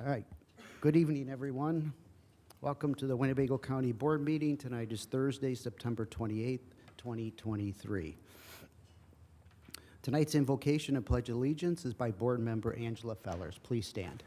All right. Good evening, everyone. Welcome to the Winnebago County Board meeting. Tonight is Thursday, September 28th, 2023. Tonight's invocation and pledge allegiance is by Board Member Angela Fellers. Please stand.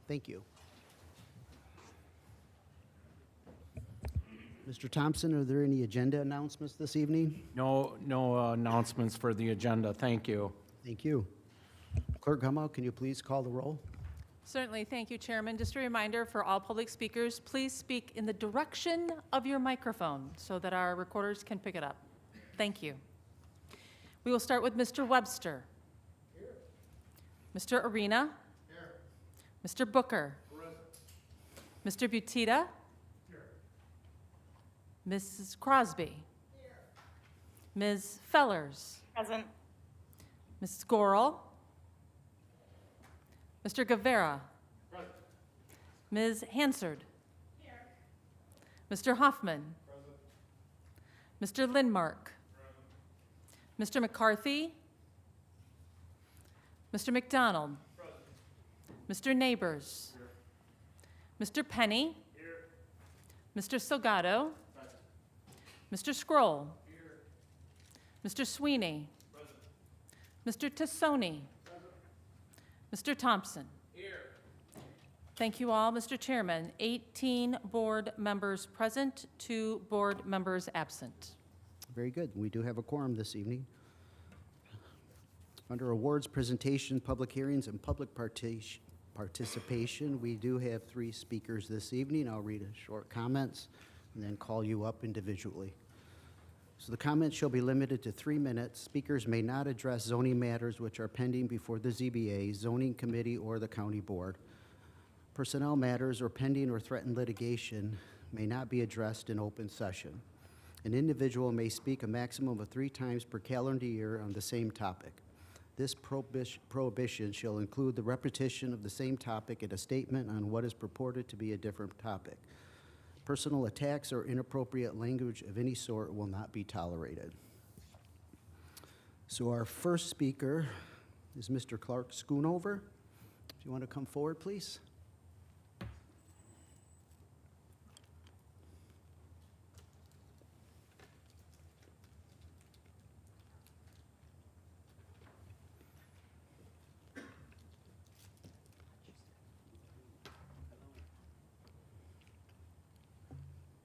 Thank you. Mr. Thompson, are there any agenda announcements this evening? No announcements for the agenda. Thank you. Thank you. Clerk Gummel, can you please call the roll? Certainly. Thank you, Chairman. Just a reminder for all public speakers, please speak in the direction of your microphone so that our recorders can pick it up. Thank you. We will start with Mr. Webster. Here. Mr. Arena. Here. Mr. Booker. Present. Mr. Butita. Here. Mrs. Crosby. Here. Ms. Fellers. Present. Mrs. Gorel. Mr. Guevara. Present. Ms. Hansard. Here. Mr. Hoffman. Present. Mr. Lindmark. Present. Mr. McCarthy. Mr. McDonald. Present. Mr. Neighbors. Here. Mr. Penny. Here. Mr. Salgado. Present. Mr. Scroll. Here. Mr. Sweeney. Present. Mr. Tassoni. Present. Mr. Thompson. Here. Thank you all, Mr. Chairman. 18 board members present, 2 board members absent. Very good. We do have a quorum this evening. Under awards, presentation, public hearings, and public participation, we do have 3 speakers this evening. I'll read a short comments and then call you up individually. So the comments shall be limited to 3 minutes. Speakers may not address zoning matters which are pending before the ZBA, zoning committee, or the county board. Personnel matters or pending or threatened litigation may not be addressed in open session. An individual may speak a maximum of 3 times per calendar year on the same topic. This prohibition shall include the repetition of the same topic in a statement on what is purported to be a different topic. Personal attacks or inappropriate language of any sort will not be tolerated. So our first speaker is Mr. Clark Schoonover. If you want to come forward, please.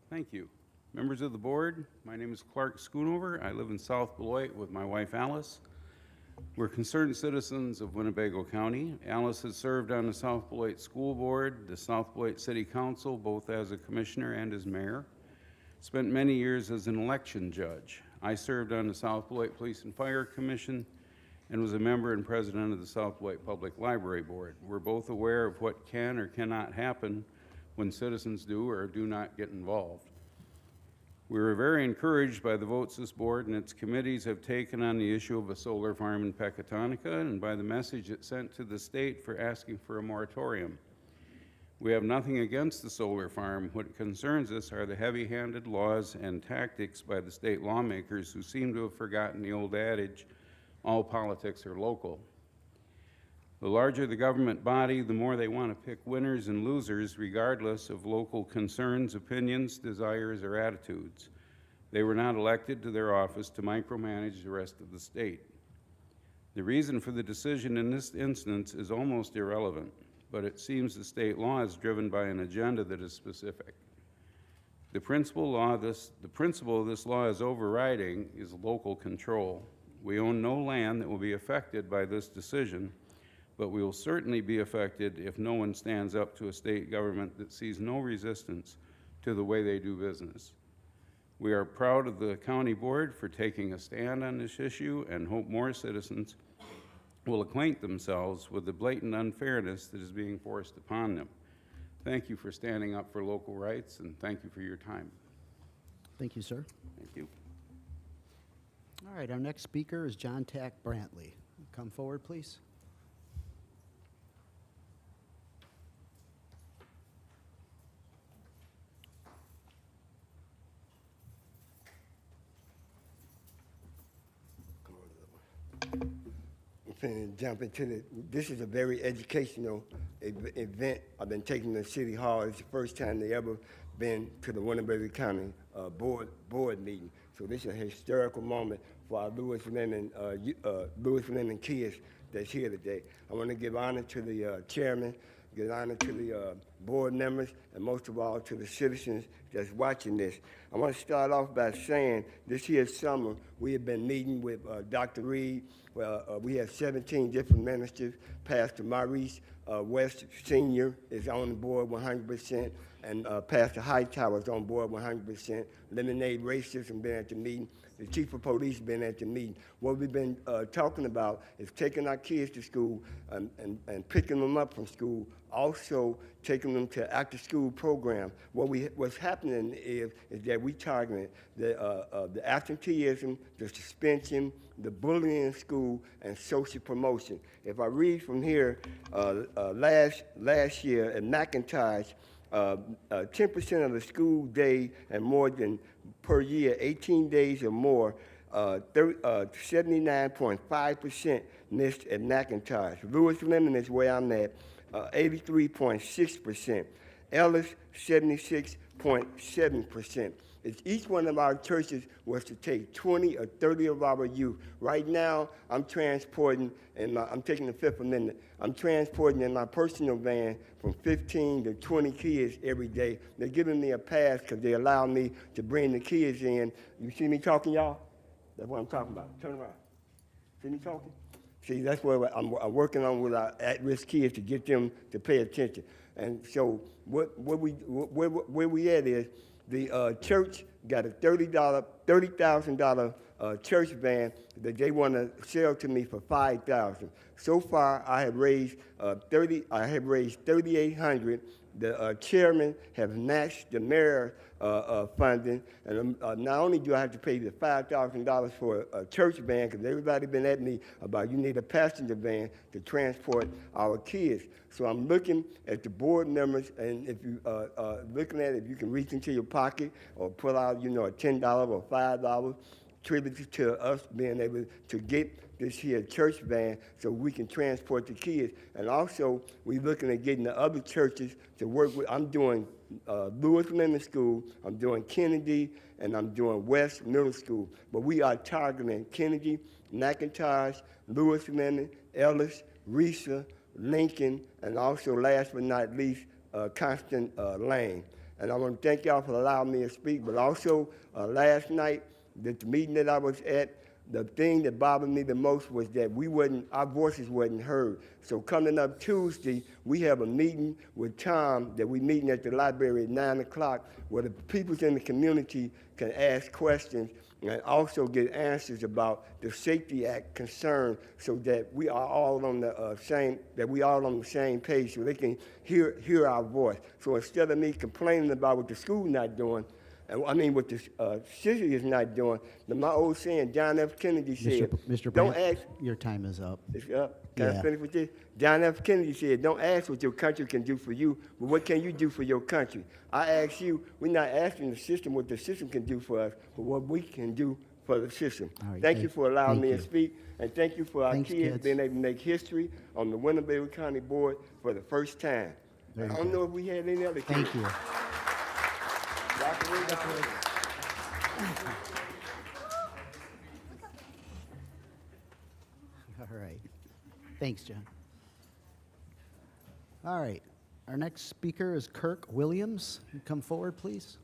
Thank you. Members of the board, my name is Clark Schoonover. I live in South Beloit with my wife Alice. We're concerned citizens of Winnebago County. Alice has served on the South Beloit School Board, the South Beloit City Council, both as a commissioner and as mayor. Spent many years as an election judge. I served on the South Beloit Police and Fire Commission and was a member and president of the South Beloit Public Library Board. We're both aware of what can or cannot happen when citizens do or do not get involved. We were very encouraged by the votes this board and its committees have taken on the issue of a solar farm in Pecatonica and by the message it sent to the state for asking for a moratorium. We have nothing against the solar farm. What concerns us are the heavy-handed laws and tactics by the state lawmakers who seem to have forgotten the old adage, all politics are local. The larger the government body, the more they want to pick winners and losers regardless of local concerns, opinions, desires, or attitudes. They were not elected to their office to micromanage the rest of the state. The reason for the decision in this instance is almost irrelevant, but it seems the state law is driven by an agenda that is specific. The principle of this law is overriding is local control. We own no land that will be affected by this decision, but we will certainly be affected if no one stands up to a state government that sees no resistance to the way they do business. We are proud of the county board for taking a stand on this issue and hope more citizens will acquaint themselves with the blatant unfairness that is being forced upon them. Thank you for standing up for local rights, and thank you for your time. Thank you, sir. Thank you. All right, our next speaker is John Tack Brantley. Come forward, please. I'm finna jump into this is a very educational event. I've been taking the City Hall. It's the first time they ever been to the Winnebago County board meeting. So this is a historical moment for our Lewis Lennon kids that's here today. I want to give honor to the chairman, give honor to the board members, and most of all to the citizens that's watching this. I want to start off by saying this here summer we have been meeting with Dr. Reed. We have 17 different ministers. Pastor Maurice West Sr. is on the board 100%, and Pastor Hightower is on board 100%. Eliminate Racism been at the meeting. The chief of police been at the meeting. What we've been talking about is taking our kids to school and picking them up from school, also taking them to after-school program. What's happening is that we targeting the absenteeism, the suspension, the bullying in school, and social promotion. If I read from here, last year at McIntosh, 10% of the school day and more than per year, 18 days or more, 79.5% missed at McIntosh. Lewis Lemon is where I'm at, 83.6%. Ellis, 76.7%. If each one of our churches was to take 20 or 30 of our youth, right now I'm transporting, and I'm taking the Fifth Amendment, I'm transporting in my personal van from 15 to 20 kids every day. They're giving me a pass because they allow me to bring the kids in. You see me talking, y'all? That's what I'm talking about. Turn around. See me talking? See, that's what I'm working on with our at-risk kids to get them to pay attention. And so where we at is the church got a $30,000 church van that they want to sell to me for $5,000. So far, I have raised $3,800. The chairman have matched the mayor funding, and not only do I have to pay the $5,000 for a church van, because everybody been at me about you need a passenger van to transport our kids. So I'm looking at the board members, and if you looking at it, if you can reach into your pocket or pull out, a $10 or $5 attributed to us being able to get this here church van so we can transport the kids. And also, we're looking at getting the other churches to work with. I'm doing Lewis Middle School, I'm doing Kennedy, and I'm doing West Middle School. But we are targeting Kennedy, McIntosh, Lewis Middle, Ellis, Risa, Lincoln, and also, last but not least, Constant Lane. And I want to thank y'all for allowing me to speak. But also, last night, the meeting that I was at, the thing that bothered me the most was that our voices wasn't heard. So coming up Tuesday, we have a meeting with Tom that we're meeting at the library at 9 o'clock, where the people in the community can ask questions and also get answers about the Safety Act concern, so that we are all on the same page, so they can hear our voice. So instead of me complaining about what the school not doing, what the city is not doing. My old saying, John F. Kennedy said, Mr. don't Brandt, ask. your time is up. It's up. Can I Yeah. finish with this? John F. Kennedy said, don't ask what your country can do for you, but what can you do for your country? I ask you, we're not asking the system what the system can do for us, but what we can do for the system. All right, thank you for allowing thank me you. to speak, and thank you for our Thanks, kids kids. being able to make history on the Winnebago County Board for the first time. Very I don't good. know if we had any other kids. Thank you. Dr. Reed, Dr. Reed. All right. Thanks, John. All right. Our next speaker is Kirk Williams. Come forward, please.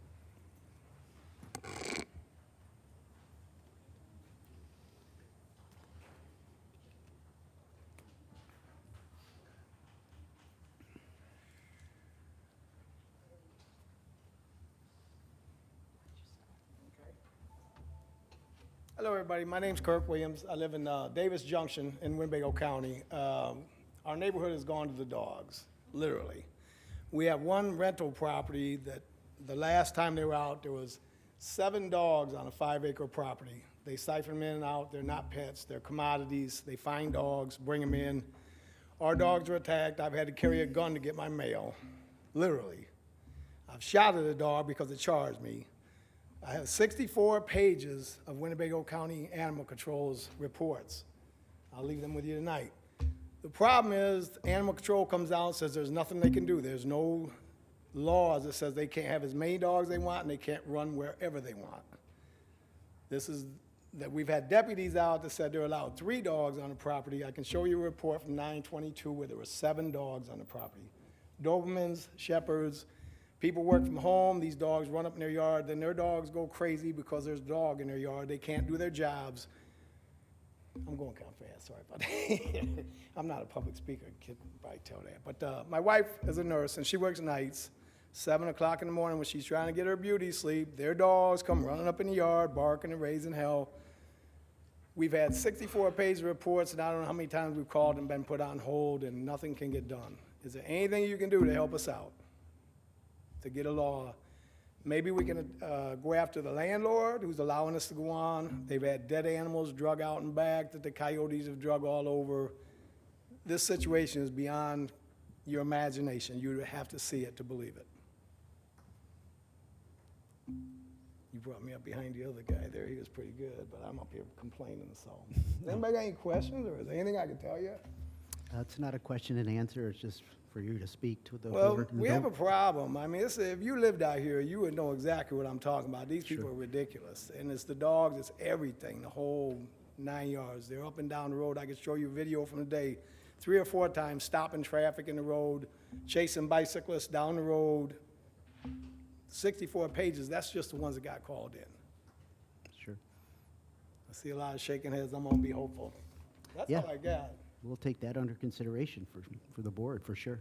Hello, everybody. My name's Kirk Williams. I live in Davis Junction in Winnebago County. Our neighborhood has gone to the dogs, literally. We have one rental property that the last time they were out, there was 7 dogs on a 5-acre property. They siphon them in and out. They're not pets. They're commodities. They find dogs, bring them in. Our dogs were attacked. I've had to carry a gun to get my mail, literally. I've shot at a dog because it charged me. I have 64 pages of Winnebago County Animal Control's reports. I'll leave them with you tonight. The problem is, Animal Control comes out and says there's nothing they can do. There's no laws that says they can't have as many dogs they want and they can't run wherever they want. This is that we've had deputies out that said they're allowed 3 dogs on the property. I can show you a report from 9/22 where there were 7 dogs on the property. Dobermans, Shepherds. People work from home, these dogs run up in their yard, then their dogs go crazy because there's a dog in their yard. They can't do their jobs. I'm going kind of fast, sorry about that. I'm not a public speaker, you can probably tell that. But my wife is a nurse, and she works nights. 7 o'clock in the morning when she's trying to get her beauty sleep, their dogs come running up in the yard, barking and raising hell. We've had 64 pages of reports, and I don't know how many times we've called and been put on hold, and nothing can get done. Is there anything you can do to help us out? To get a law. Maybe we can go after the landlord who's allowing us to go on. They've had dead animals drug out and back that the coyotes have drug all over. This situation is beyond your imagination. You have to see it to believe it. You brought me up behind the other guy there. He was pretty good, but I'm up here complaining, so. Does anybody got any questions, or is there anything I can tell you? It's not a question and answer, it's just for you to speak to the. Well, whoever- we have a problem. I mean, if you lived out here, you would know exactly what I'm talking about. These people are ridiculous. And it's the dogs, it's everything, the whole 9 yards. They're up and down the road. I could show you a video from the day, 3 or 4 times stopping traffic in the road, chasing bicyclists down the road. 64 pages, that's just the ones that got called in. Sure. I see a lot of shaking heads. I'm gonna be hopeful. That's Yeah. all I got. We'll take that under consideration for the board, for sure.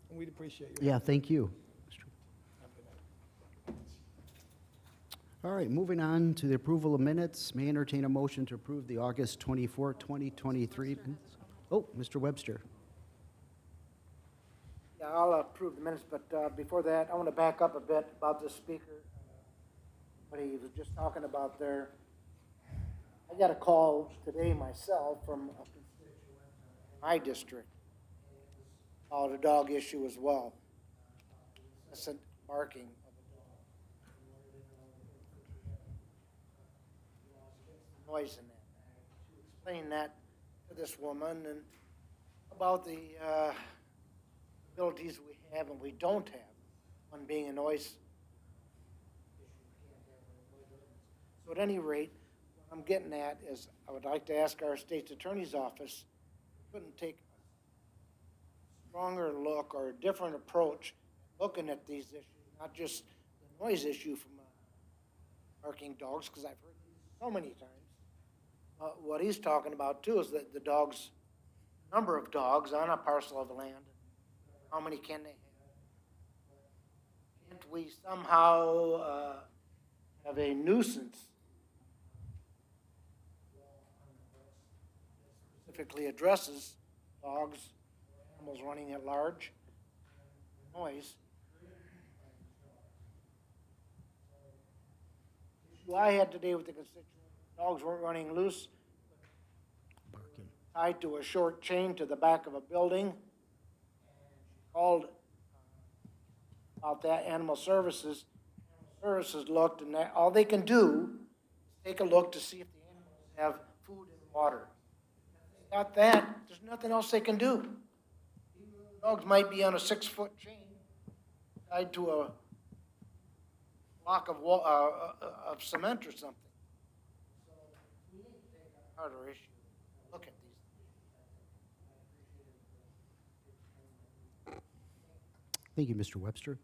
And we'd appreciate your Yeah, thank you. All right, moving on to the approval of minutes. May I entertain a motion to approve the August 24, 2023 minutes? Oh, Mr. Webster. Yeah, I'll approve the minutes, but before that, I want to back up a bit about the speaker. What he was just talking about there. I got a call today myself from a constituent in my district about a dog issue as well. Incessant barking of a dog. Noise in that. To explain that to this woman and about the abilities we have and we don't have, one being a noise. So at any rate, what I'm getting at is I would like to ask our state's attorney's office, couldn't take a stronger look or a different approach looking at these issues, not just the noise issue from barking dogs, because I've heard it so many times. What he's talking about too is that the dogs, number of dogs on a parcel of land, how many can they have? Can't we somehow have a nuisance specifically addresses dogs, animals running at large, noise? Issue I had today with the constituent, dogs weren't running loose, Barking. tied to a short chain to the back of a building. Called about that, animal services. Animal services looked, and all they can do is take a look to see if the animals have food and water. If they got that, there's nothing else they can do. Dogs might be on a 6-foot chain tied to a block of cement or something. So we need to take a harder issue. Look at these. Thank you, Mr. Webster.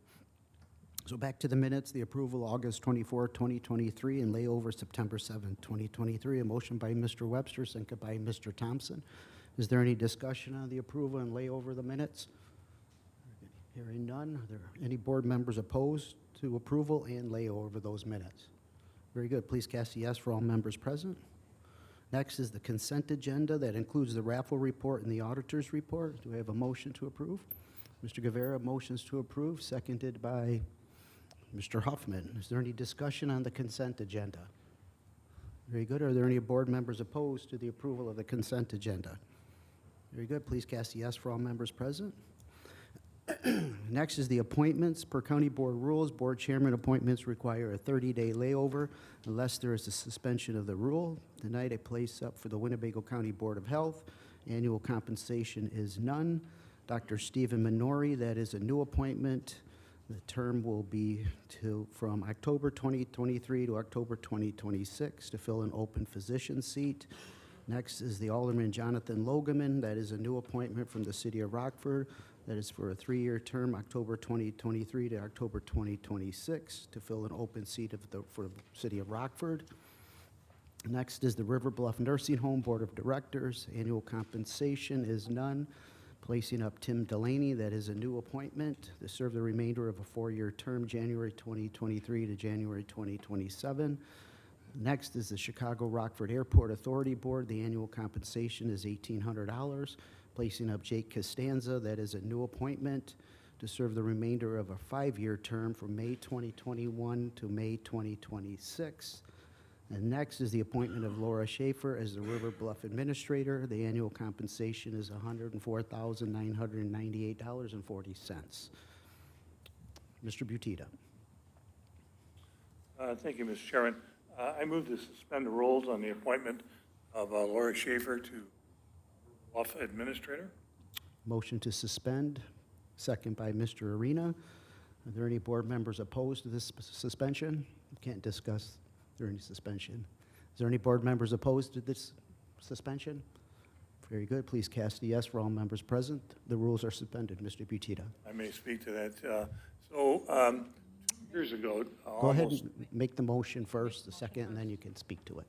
So back to the minutes, the approval August 24, 2023, and layover September 7, 2023. A motion by Mr. Webster, second by Mr. Thompson. Is there any discussion on the approval and layover the minutes? Hearing none. Are there any board members opposed to approval and layover those minutes? Very good. Please cast a yes for all members present. Next is the consent agenda that includes the raffle report and the auditor's report. Do I have a motion to approve? Mr. Guevara motions to approve, seconded by Mr. Huffman. Is there any discussion on the consent agenda? Very good. Are there any board members opposed to the approval of the consent agenda? Very good. Please cast a yes for all members present. Next is the appointments. Per county board rules, board chairman appointments require a 30-day layover unless there is a suspension of the rule. Tonight, I place up for the Winnebago County Board of Health. Annual compensation is none. Dr. Stephen Minori, that is a new appointment. The term will be from October 2023 to October 2026 to fill an open physician seat. Next is the Alderman Jonathan Logeman. That is a new appointment from the City of Rockford. That is for a 3-year term, October 2023 to October 2026, to fill an open seat for the City of Rockford. Next is the River Bluff Nursing Home Board of Directors. Annual compensation is none. Placing up Tim Delaney, that is a new appointment to serve the remainder of a 4-year term, January 2023 to January 2027. Next is the Chicago Rockford Airport Authority Board. The annual compensation is $1,800. Placing up Jake Costanza, that is a new appointment to serve the remainder of a 5-year term from May 2021 to May 2026. And next is the appointment of Laura Schaefer as the River Bluff Administrator. The annual compensation is $104,998.40. Mr. Butita. Thank you, Mr. Chairman. I move to suspend the rules on the appointment of Laura Schaefer to Bluff Administrator. Motion to suspend, second by Mr. Arena. Are there any board members opposed to this suspension? We can't discuss during suspension. Is there any board members opposed to this suspension? Very good. Please cast a yes for all members present. The rules are suspended. Mr. Butita. I may speak to that. 2 years ago, Go ahead and make the motion first, the second, and then you can speak to it.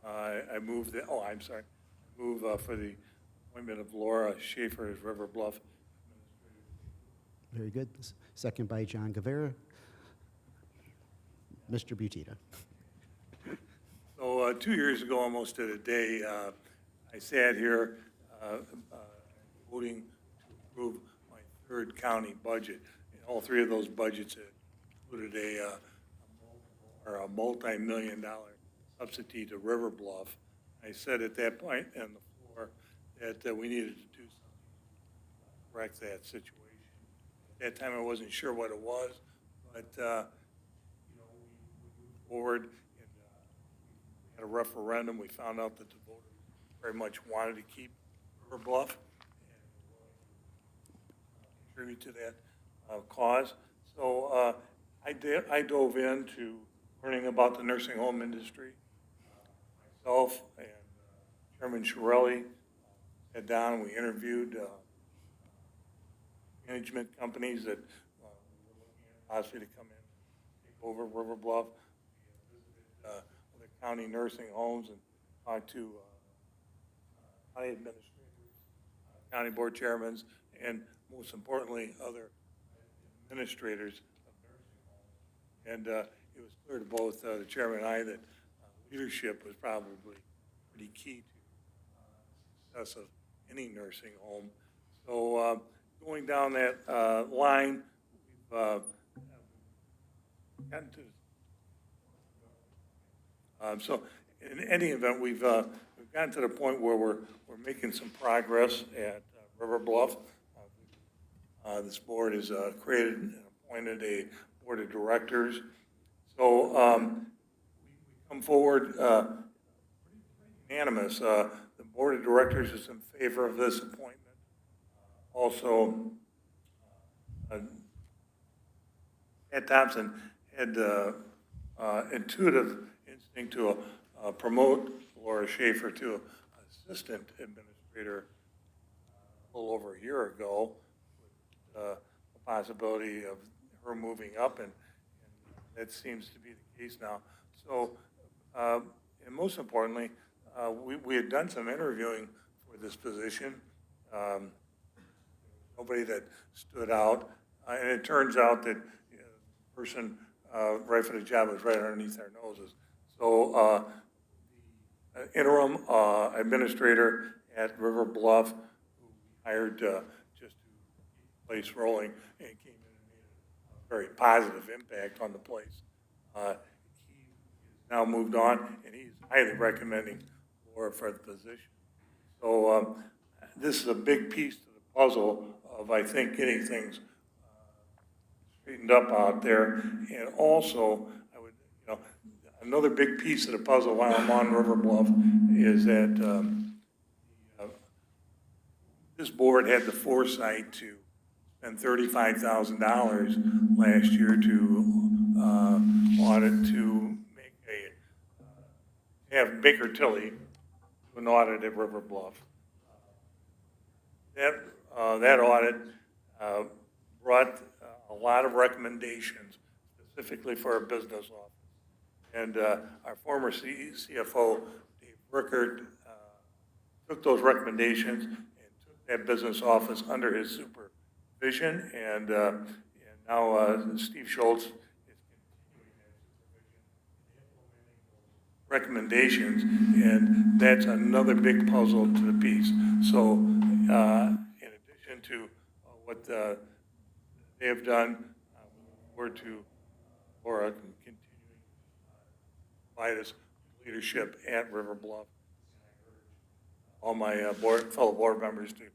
I moved that, I'm sorry. Move for the appointment of Laura Schaefer as River Bluff. Very good. Second by John Guevara. Mr. Butita. So 2 years ago, almost to the day, I sat here voting to approve my 3rd county budget. And all 3 of those budgets included a multi-million-dollar subsidy to River Bluff. I said at that point on the floor that we needed to do something to correct that situation. At that time, I wasn't sure what it was, but we moved forward and we had a referendum. We found out that the voters very much wanted to keep River Bluff and contribute to that cause. So I dove into learning about the nursing home industry. Myself and Chairman Shirelli sat down and we interviewed management companies that were looking at possibly to come in and take over River Bluff. We visited other county nursing homes and talked to county administrators, county board chairmen, and most importantly, other administrators of nursing homes. And it was clear to both the chairman and I that leadership was probably pretty key to success of any nursing home. So going down that line, we've gotten to. So in any event, we've gotten to the point where we're making some progress at River Bluff. This board has created and appointed a board of directors. So we come forward unanimous. The board of directors is in favor of this appointment. Also, Ed Thompson had intuitive instinct to promote Laura Schaefer to assistant administrator a little over a year ago, with the possibility of her moving up, and that seems to be the case now. So, and most importantly, we had done some interviewing for this position. Nobody that stood out, and it turns out that the person right for the job was right underneath our noses. So interim administrator at River Bluff, who we hired just to keep the place rolling, and came in and made a very positive impact on the place. He has now moved on, and he's highly recommending Laura for the position. So this is a big piece to the puzzle of, I think, getting things straightened up out there. And also, I would, another big piece of the puzzle while I'm on River Bluff is that this board had the foresight to spend $35,000 last year to audit, to make have Baker Tilly do an audit at River Bluff. That audit brought a lot of recommendations specifically for our business office. And our former CFO, Dave Rickard, took those recommendations and took that business office under his supervision. And now Steve Schultz is continuing that supervision and implementing those recommendations. And that's another big puzzle to the piece. So in addition to what they have done, we're to Laura continuing to provide us leadership at River Bluff. And I urge all my fellow board members to keep the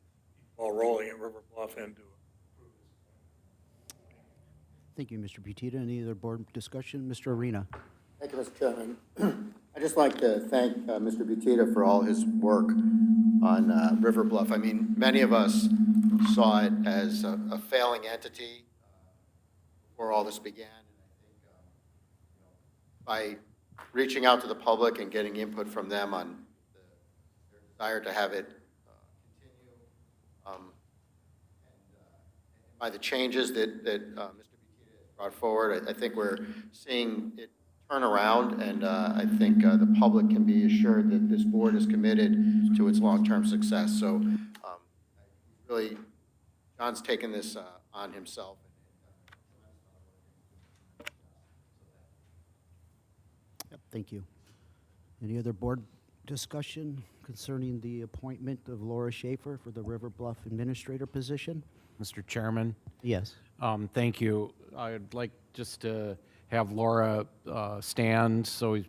ball rolling at River Bluff and to approve this. Thank you, Mr. Butita. Any other board discussion? Mr. Arena. Thank you, Mr. Chairman. I'd just like to thank Mr. Butita for all his work on River Bluff. I mean, many of us saw it as a failing entity before all this began. And I think by reaching out to the public and getting input from them on their desire to have it continue, and by the changes that Mr. Butita has brought forward, I think we're seeing it turn around, and I think the public can be assured that this board is committed to its long-term success. So really, John's taken this on himself. Yep, thank you. Any other board discussion concerning the appointment of Laura Schaefer for the River Bluff administrator position? Mr. Chairman, Yes. thank you. I'd like just to have Laura stand so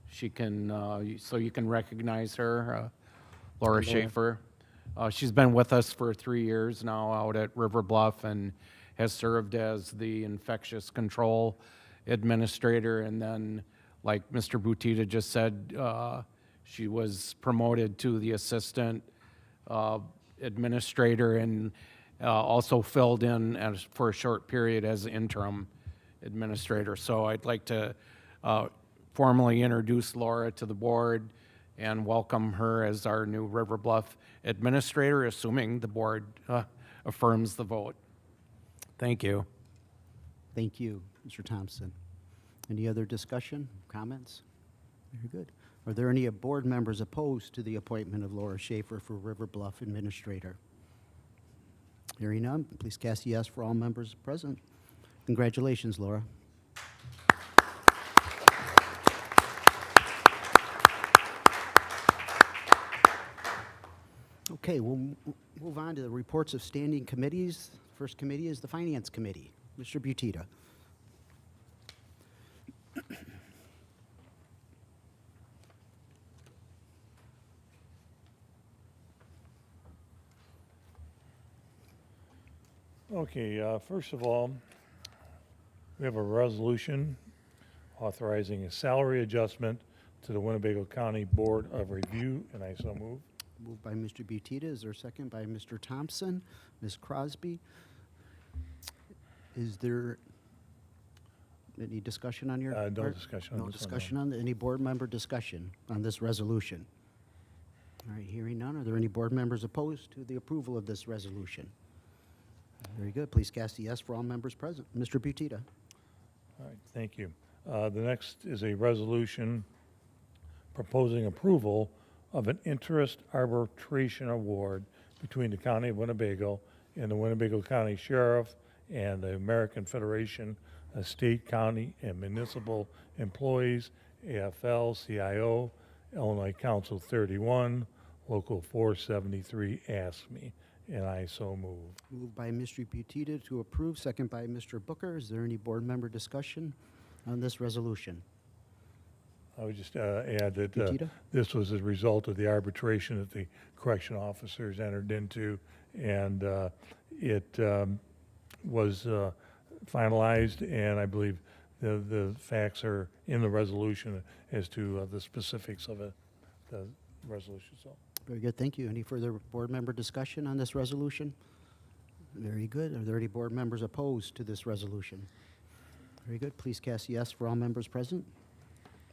she can, so you can recognize her, Laura Schaefer. She's been with us for 3 years now out at River Bluff and has served as the infectious control administrator. And then, like Mr. Butita just said, she was promoted to the assistant administrator and also filled in for a short period as interim administrator. So I'd like to formally introduce Laura to the board and welcome her as our new River Bluff administrator, assuming the board affirms the vote. Thank you. Thank you, Mr. Thompson. Any other discussion, comments? Very good. Are there any board members opposed to the appointment of Laura Schaefer for River Bluff administrator? Hearing none, please cast yes for all members present. Congratulations, Laura. Okay, we'll move on to the reports of standing committees. First committee is the Finance Committee. Mr. Butita. Okay, first of all, we have a resolution authorizing a salary adjustment to the Winnebago County Board of Review, and I so move. Moved by Mr. Butita. Is there a second by Mr. Thompson? Ms. Crosby? Is there any discussion on your? No part? discussion on No this one, discussion on, any board member discussion on this resolution? All right, hearing none. Are there any board members opposed to the approval of this resolution? Very good. Please cast a yes for all members present. Mr. Butita. All right, thank you. The next is a resolution proposing approval of an interest arbitration award between the County of Winnebago and the Winnebago County Sheriff and the American Federation state, county, and municipal employees, AFL-CIO, Illinois Council 31, Local 473, ASME, and I so move. Moved by Mr. Butita to approve, second by Mr. Booker. Is there any board member discussion on this resolution? I would just add that Butita? this was a result of the arbitration that the correction officers entered into, and it was finalized, and I believe the facts are in the resolution as to the specifics of it, the resolution. So, Very good, thank you. Any further board member discussion on this resolution? Very good. Are there any board members opposed to this resolution? Very good. Please cast yes for all members present.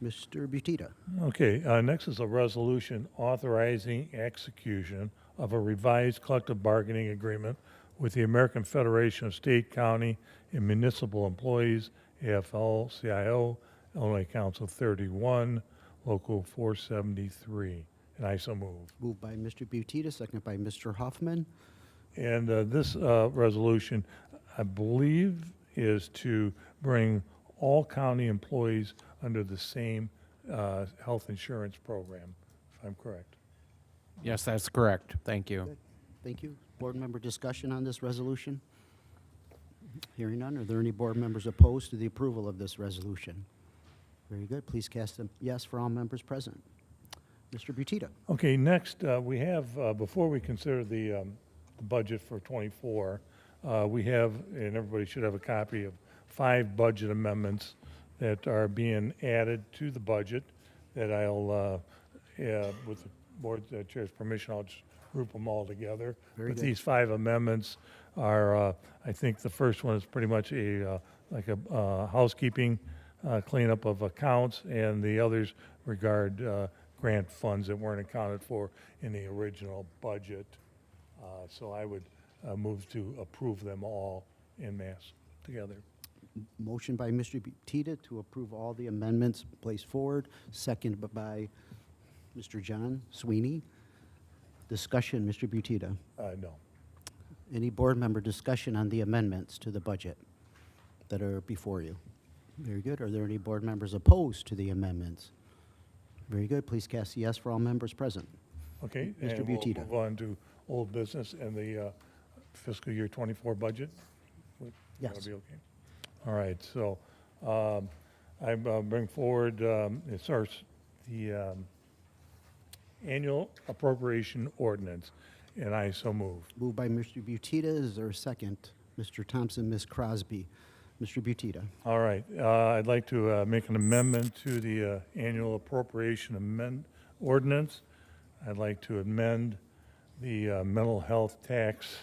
Mr. Butita. okay, next is a resolution authorizing execution of a revised collective bargaining agreement with the American Federation of State, County, and Municipal Employees, AFL-CIO, Illinois Council 31, Local 473, and I so move. Moved by Mr. Butita, second by Mr. Hoffman. And this resolution, I believe, is to bring all county employees under the same health insurance program, if I'm correct. Yes, that's correct. Thank you. Good. Thank you. Board member discussion on this resolution? Hearing none, are there any board members opposed to the approval of this resolution? Very good. Please cast a yes for all members present. Mr. Butita. Okay, next, we have, before we consider the budget for '24, we have, and everybody should have a copy of 5 budget amendments that are being added to the budget that I'll, with the board chair's permission, I'll just group them all together. Very But good. these 5 amendments are, I think the first one is pretty much like a housekeeping cleanup of accounts, and the others regard grant funds that weren't accounted for in the original budget. So I would move to approve them all en masse together. Motion by Mr. Butita to approve all the amendments placed forward, second by Mr. John Sweeney. Discussion, Mr. Butita. No. Any board member discussion on the amendments to the budget that are before you? Very good. Are there any board members opposed to the amendments? Very good. Please cast yes for all members present. Okay, Mr. and we'll Butita. move on to old business and the fiscal year '24 budget. Yes. That'll be okay. All right, so I bring forward, it starts the annual appropriation ordinance, and I so move. Moved by Mr. Butita. Is there a second? Mr. Thompson, Ms. Crosby. Mr. Butita. All right, I'd like to make an amendment to the annual appropriation ordinance. I'd like to amend the mental health tax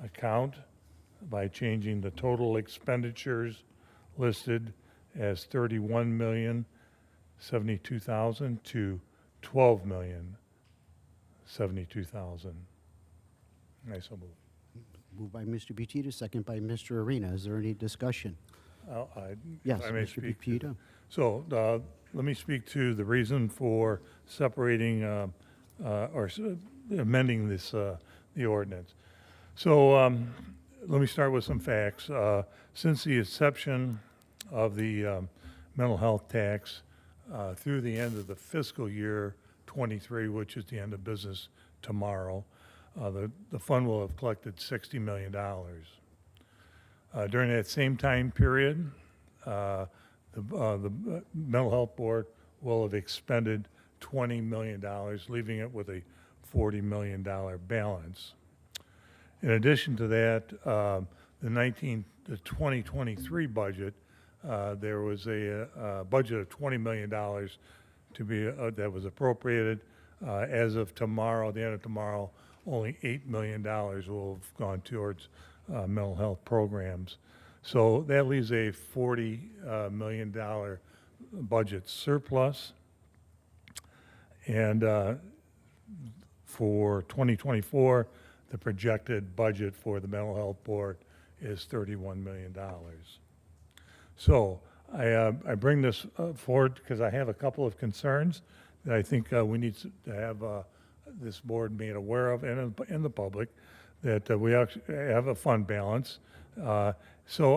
account by changing the total expenditures listed as $31,072,000 to $12,072,000. I so move. Moved by Mr. Butita, second by Mr. Arena. Is there any discussion? Yes, If I may Mr. speak. Butita. So let me speak to the reason for separating amending this, the ordinance. So let me start with some facts. Since the inception of the mental health tax through the end of the fiscal year '23, which is the end of business tomorrow, the fund will have collected $60 million. During that same time period, the Mental Health Board will have expended $20 million, leaving it with a $40 million balance. In addition to that, the 2023 budget, there was a budget of $20 million to be that was appropriated. As of tomorrow, the end of tomorrow, only $8 million will have gone towards mental health programs. So that leaves a $40 million budget surplus. And for 2024, the projected budget for the Mental Health Board is $31 million. So I bring this forward because I have a couple of concerns that I think we need to have this board made aware of and in the public, that we actually have a fund balance. So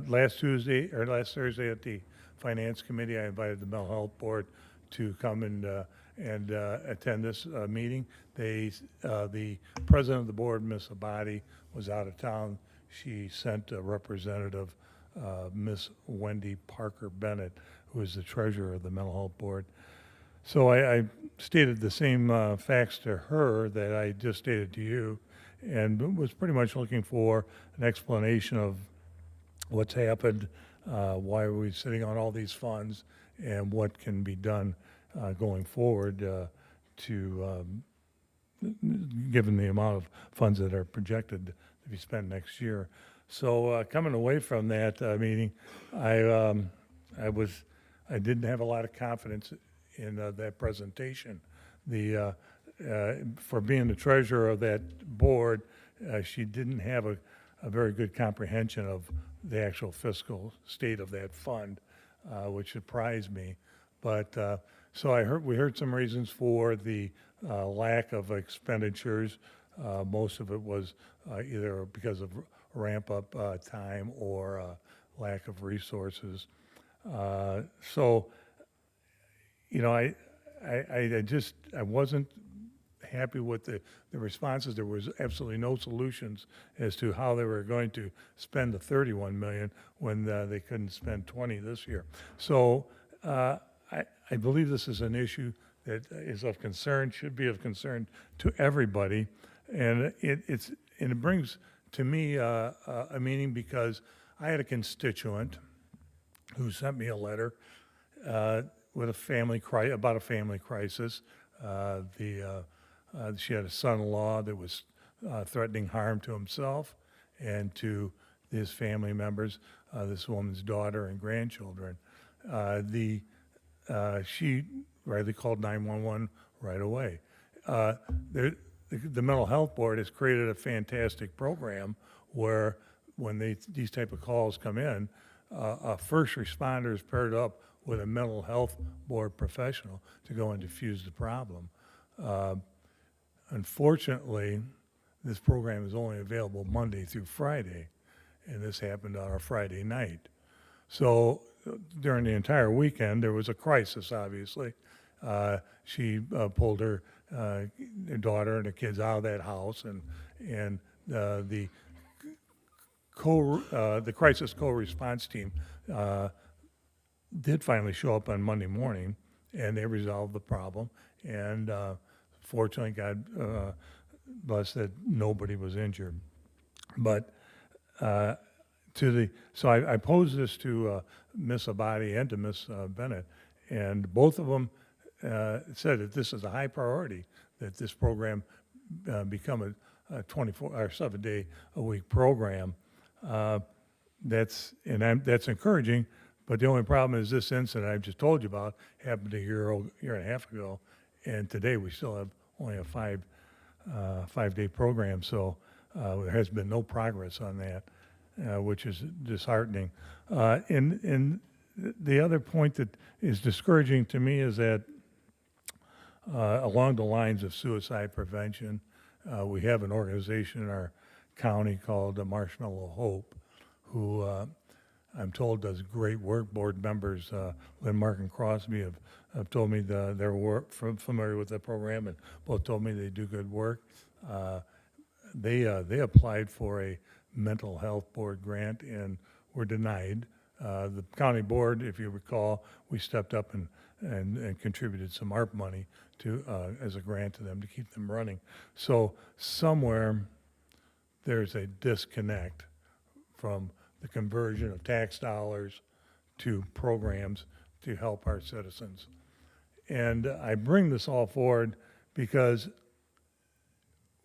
last Thursday at the Finance Committee, I invited the Mental Health Board to come and attend this meeting. The president of the board, Ms. Abadi, was out of town. She sent a representative, Ms. Wendy Parker Bennett, who is the treasurer of the Mental Health Board. So I stated the same facts to her that I just stated to you, and was pretty much looking for an explanation of what's happened, why are we sitting on all these funds, and what can be done going forward to, given the amount of funds that are projected to be spent next year. So coming away from that meeting, I didn't have a lot of confidence in that presentation. For being the treasurer of that board, she didn't have a very good comprehension of the actual fiscal state of that fund, which surprised me. But so we heard some reasons for the lack of expenditures. Most of it was either because of ramp-up time or lack of resources. So, you know, I wasn't happy with the responses. There was absolutely no solutions as to how they were going to spend the 31 million when they couldn't spend 20 this year. So I believe this is an issue that is of concern, should be of concern to everybody, and it brings to me a meaning because I had a constituent who sent me a letter with about a family crisis. She had a son-in-law that was threatening harm to himself and to his family members, this woman's daughter and grandchildren. She rightly called 911 right away. The Mental Health Board has created a fantastic program where when these type of calls come in, a first responder is paired up with a mental health board professional to go and diffuse the problem. Unfortunately, this program is only available Monday through Friday, and this happened on a Friday night. So during the entire weekend, there was a crisis, obviously. She pulled her daughter and the kids out of that house, and the crisis co-response team did finally show up on Monday morning, and they resolved the problem. And fortunately, God bless that nobody was injured. But so I posed this to Ms. Abadi and to Ms. Bennett, and both of them said that this is a high priority, that this program become a 24 or 7-day-a-week program. That's encouraging, but the only problem is this incident I just told you about happened a year and a half ago, and today we still have only a five-day program, so there has been no progress on that, which is disheartening. And the other point that is discouraging to me is that along the lines of suicide prevention, we have an organization in our county called Marshmallow Hope, who I'm told does great work. Board members Lynn, Mark, and Crosby have told me they're familiar with the program, and both told me they do good work. They applied for a mental health board grant and were denied. The county board, if you recall, we stepped up and contributed some ARP money as a grant to them to keep them running. So somewhere there's a disconnect from the conversion of tax dollars to programs to help our citizens. And I bring this all forward because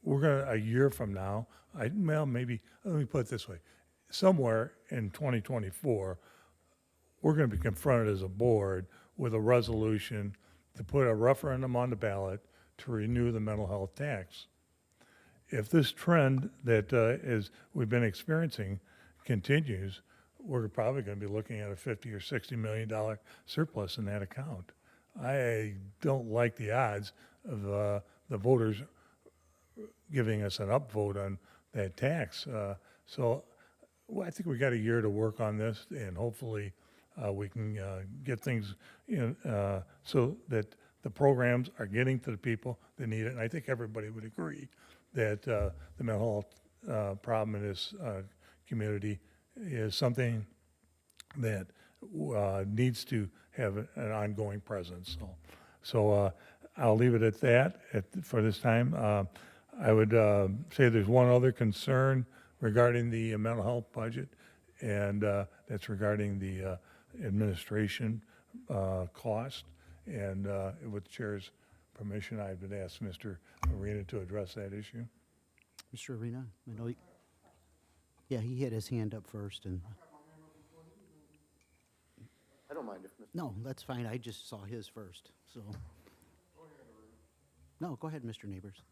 a year from now, maybe, let me put it this way, somewhere in 2024, we're going to be confronted as a board with a resolution to put a referendum on the ballot to renew the mental health tax. If this trend that we've been experiencing continues, we're probably going to be looking at a $50 or $60 million surplus in that account. I don't like the odds of the voters giving us an upvote on that tax. So well, I think we got a year to work on this, and hopefully we can get things so that the programs are getting to the people that need it. And I think everybody would agree that the mental health problem in this community is something that needs to have an ongoing presence. So I'll leave it at that for this time. I would say there's one other concern regarding the mental health budget, and that's regarding the administration cost. And with the chair's permission, I would ask Mr. Arena to address that issue. Mr. Arena, I know, yeah, he had his hand up first, and, I don't mind if Mr. no, that's fine, I just saw his first, so. No, go ahead, Mr. Neighbors.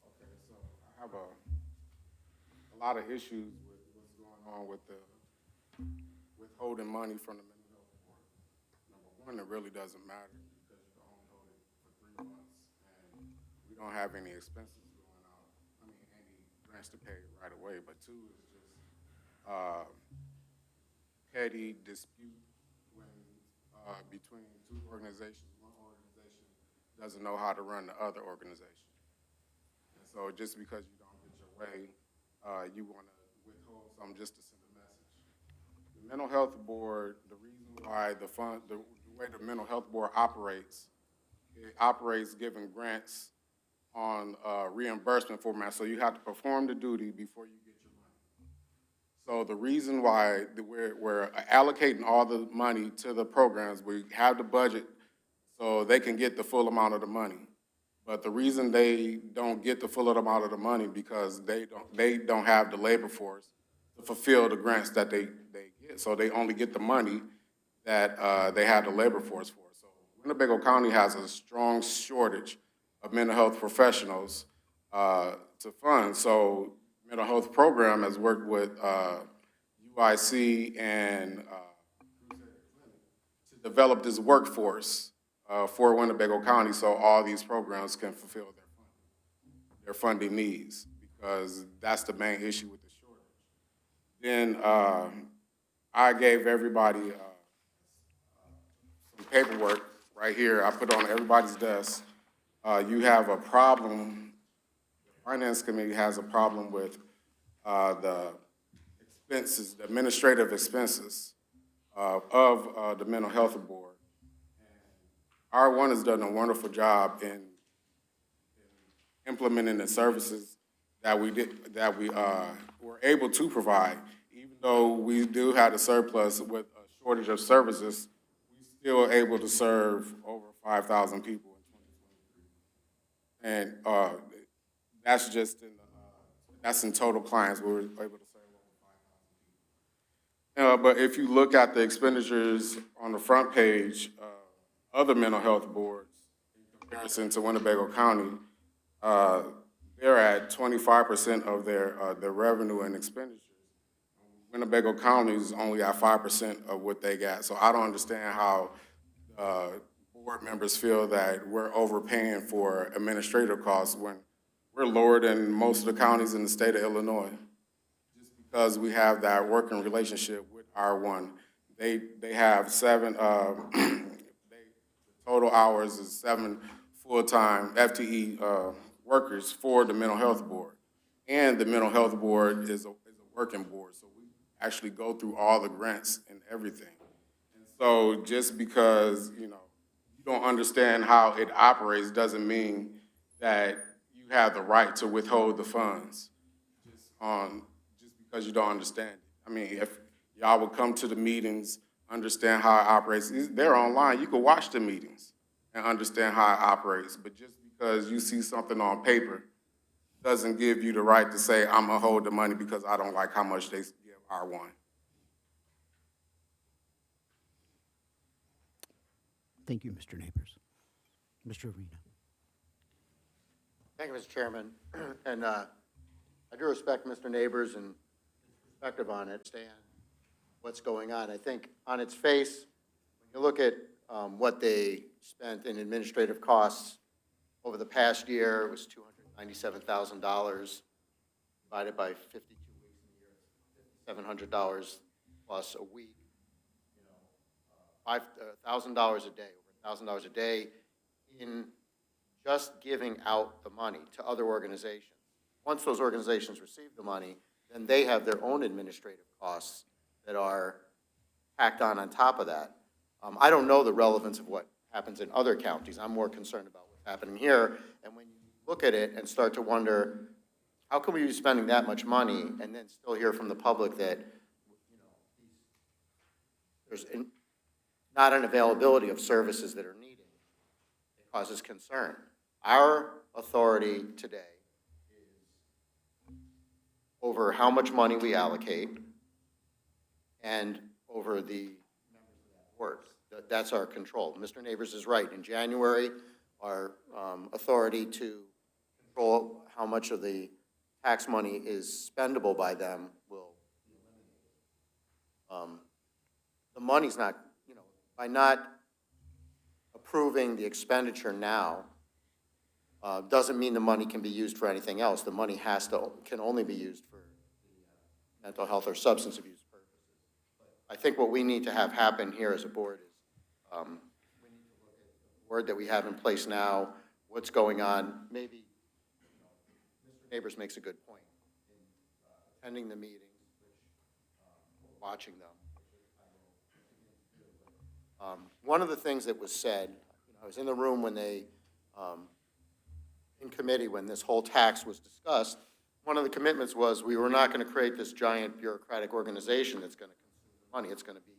Okay, so I have a lot of issues with what's going on with the withholding money from the mental health board. Number one, it really doesn't matter because you can only hold it for 3 months, and we don't have any expenses going out. I mean, any grants to pay right away. But two is just petty dispute when between two organizations. One organization doesn't know how to run the other organization. And so just because you don't get your way, you want to withhold something just to send a message. The mental health board, the reason why the way the mental health board operates, it operates giving grants on reimbursement format. So you have to perform the duty before you get your money. So the reason why we're allocating all the money to the programs, we have the budget so they can get the full amount of the money. But the reason they don't get the full amount of the money because they don't have the labor force to fulfill the grants that they get. So they only get the money that they have the labor force for. So Winnebago County has a strong shortage of mental health professionals to fund. So mental health program has worked with UIC and to develop this workforce for Winnebago County so all these programs can fulfill their funding needs, because that's the main issue with the shortage. Then I gave everybody some paperwork right here. I put on everybody's desk. You have a problem, the Finance Committee has a problem with the expenses, the administrative expenses of the Mental Health Board. R1 has done a wonderful job in implementing the services that we were able to provide. Even though we do have a surplus with a shortage of services, we still able to serve over 5,000 people in 2023. And that's just that's in total clients. We were able to serve over 5,000 people. But if you look at the expenditures on the front page, other mental health boards, in comparison to Winnebago County, they're at 25% of their revenue and expenditures. Winnebago County is only at 5% of what they got. So I don't understand how board members feel that we're overpaying for administrative costs when we're lower than most of the counties in the state of Illinois. Just because we have that working relationship with R1, they have 7. Total hours is 7 full-time FTE workers for the Mental Health Board. And the Mental Health Board is a working board, so we actually go through all the grants and everything. And so just because, you don't understand how it operates doesn't mean that you have the right to withhold the funds just because you don't understand it. I mean, if y'all would come to the meetings, understand how it operates. They're online. You can watch the meetings and understand how it operates. But just because you see something on paper doesn't give you the right to say, I'm going to hold the money because I don't like how much they give R1. Thank you, Mr. Neighbors. Mr. Arena. Thank you, Mr. Chairman. And I do respect Mr. Neighbors and his perspective on it, understand what's going on. I think on its face, when you look at what they spent in administrative costs over the past year, it was $297,000 divided by 52 weeks in a year, $700 plus a week, $1,000 a day, over $1,000 a day in just giving out the money to other organizations. Once those organizations receive the money, then they have their own administrative costs that are tacked on top of that. I don't know the relevance of what happens in other counties. I'm more concerned about what's happening here. And when you look at it and start to wonder, how can we be spending that much money and then still hear from the public that, there's not an availability of services that are needed? It causes concern. Our authority today is over how much money we allocate and over the members of that board. That's our control. Mr. Neighbors is right. In January, our authority to control how much of the tax money is spendable by them will be eliminated. The money's not, by not approving the expenditure now, doesn't mean the money can be used for anything else. The money can only be used for the mental health or substance abuse purposes. But I think what we need to have happen here as a board is we need to look at the board that we have in place now, what's going on. Maybe Mr. Neighbors makes a good point in attending the meetings, watching them. One of the things that was said, I was in the room when they, in committee, when this whole tax was discussed, one of the commitments was we were not going to create this giant bureaucratic organization that's going to consume the money. It's going to be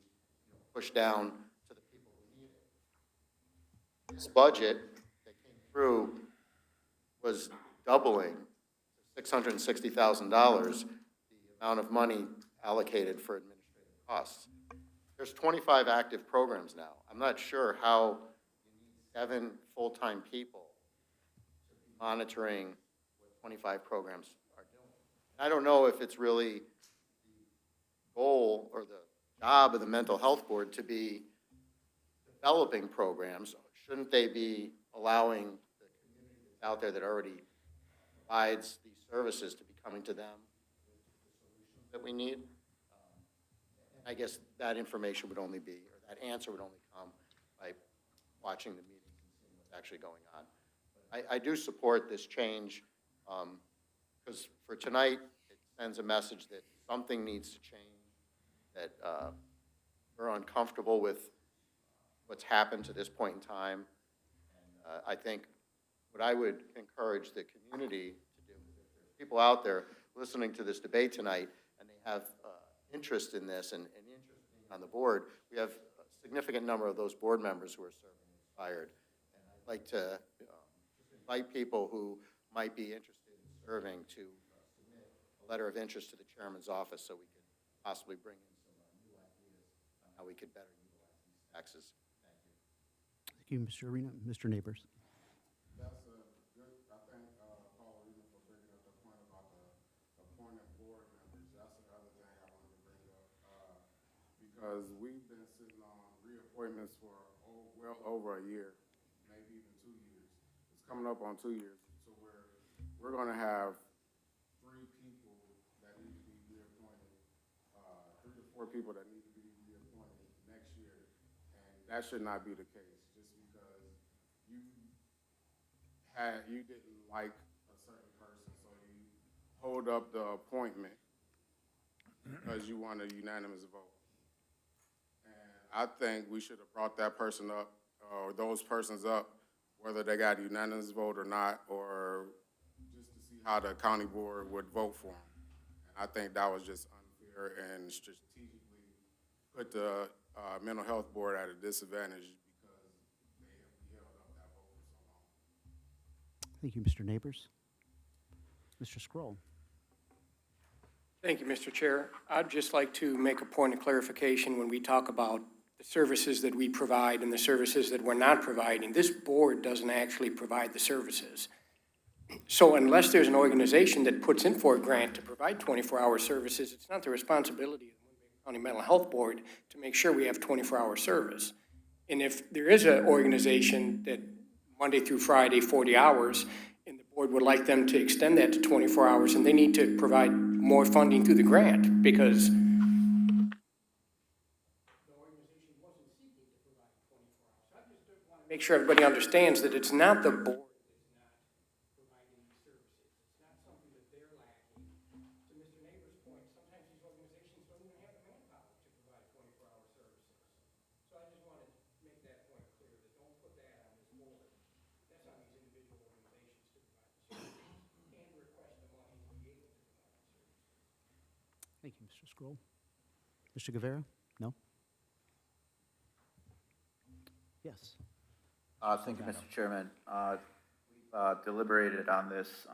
pushed down to the people who need it. This budget that came through was doubling to $660,000 the amount of money allocated for administrative costs. There's 25 active programs now. I'm not sure how you need 7 full-time people to be monitoring what 25 programs are doing. I don't know if it's really the goal or the job of the mental health board to be developing programs. Shouldn't they be allowing the community that's out there that already provides these services to be coming to them with the solutions that we need? I guess that information would only be, or that answer would only come by watching the meetings and seeing what's actually going on. But I do support this change because for tonight, it sends a message that something needs to change, that we're uncomfortable with what's happened to this point in time. And I think what I would encourage the community to do is if there's people out there listening to this debate tonight and they have interest in this and interest in being on the board, we have a significant number of those board members who are serving expired. And I'd like to just invite people who might be interested in serving to submit a letter of interest to the chairman's office so we could possibly bring in some new ideas on how we could better utilize these taxes. Thank you. Thank you, Mr. Arena. Mr. Neighbors. That's a good, I thank Paul Arena for bringing up the point about the appointed board members. That's another thing I wanted to bring up because we've been sitting on reappointments for well over a year, maybe even 2 years. It's coming up on 2 years, so we're going to have 3 people that need to be reappointed, 3 to 4 people that need to be reappointed next year, and that should not be the case. Just because you didn't like a certain person, so you hold up the appointment because you want a unanimous vote. And I think we should have brought that person up, or those persons up, whether they got a unanimous vote or not, or just to see how the county board would vote for them. And I think that was just unfair and strategically put the mental health board at a disadvantage because we held up that vote for so long. Thank you, Mr. Neighbors. Mr. Scroll. Thank you, Mr. Chair. I'd just like to make a point of clarification when we talk about the services that we provide and the services that we're not providing. This board doesn't actually provide the services. So unless there's an organization that puts in for a grant to provide 24-hour services, it's not the responsibility of the Winnebago County Mental Health Board to make sure we have 24-hour service. And if there is an organization that Monday through Friday, 40 hours, and the board would like them to extend that to 24 hours, and they need to provide more funding through the grant, because make sure everybody understands that it's not the board that's not providing these services. It's not something that they're lacking. To Mr. Neighbor's point, sometimes these organizations don't even have the manpower to provide 24-hour services. So I just wanted to make that point clear, that don't put that on this board. That's on these individual organizations to provide the services and request the money to be able to provide the services. Thank you, Mr. Scroll. Mr. Guevara? No? Yes. Thank you, Mr. Chairman. We've deliberated on this,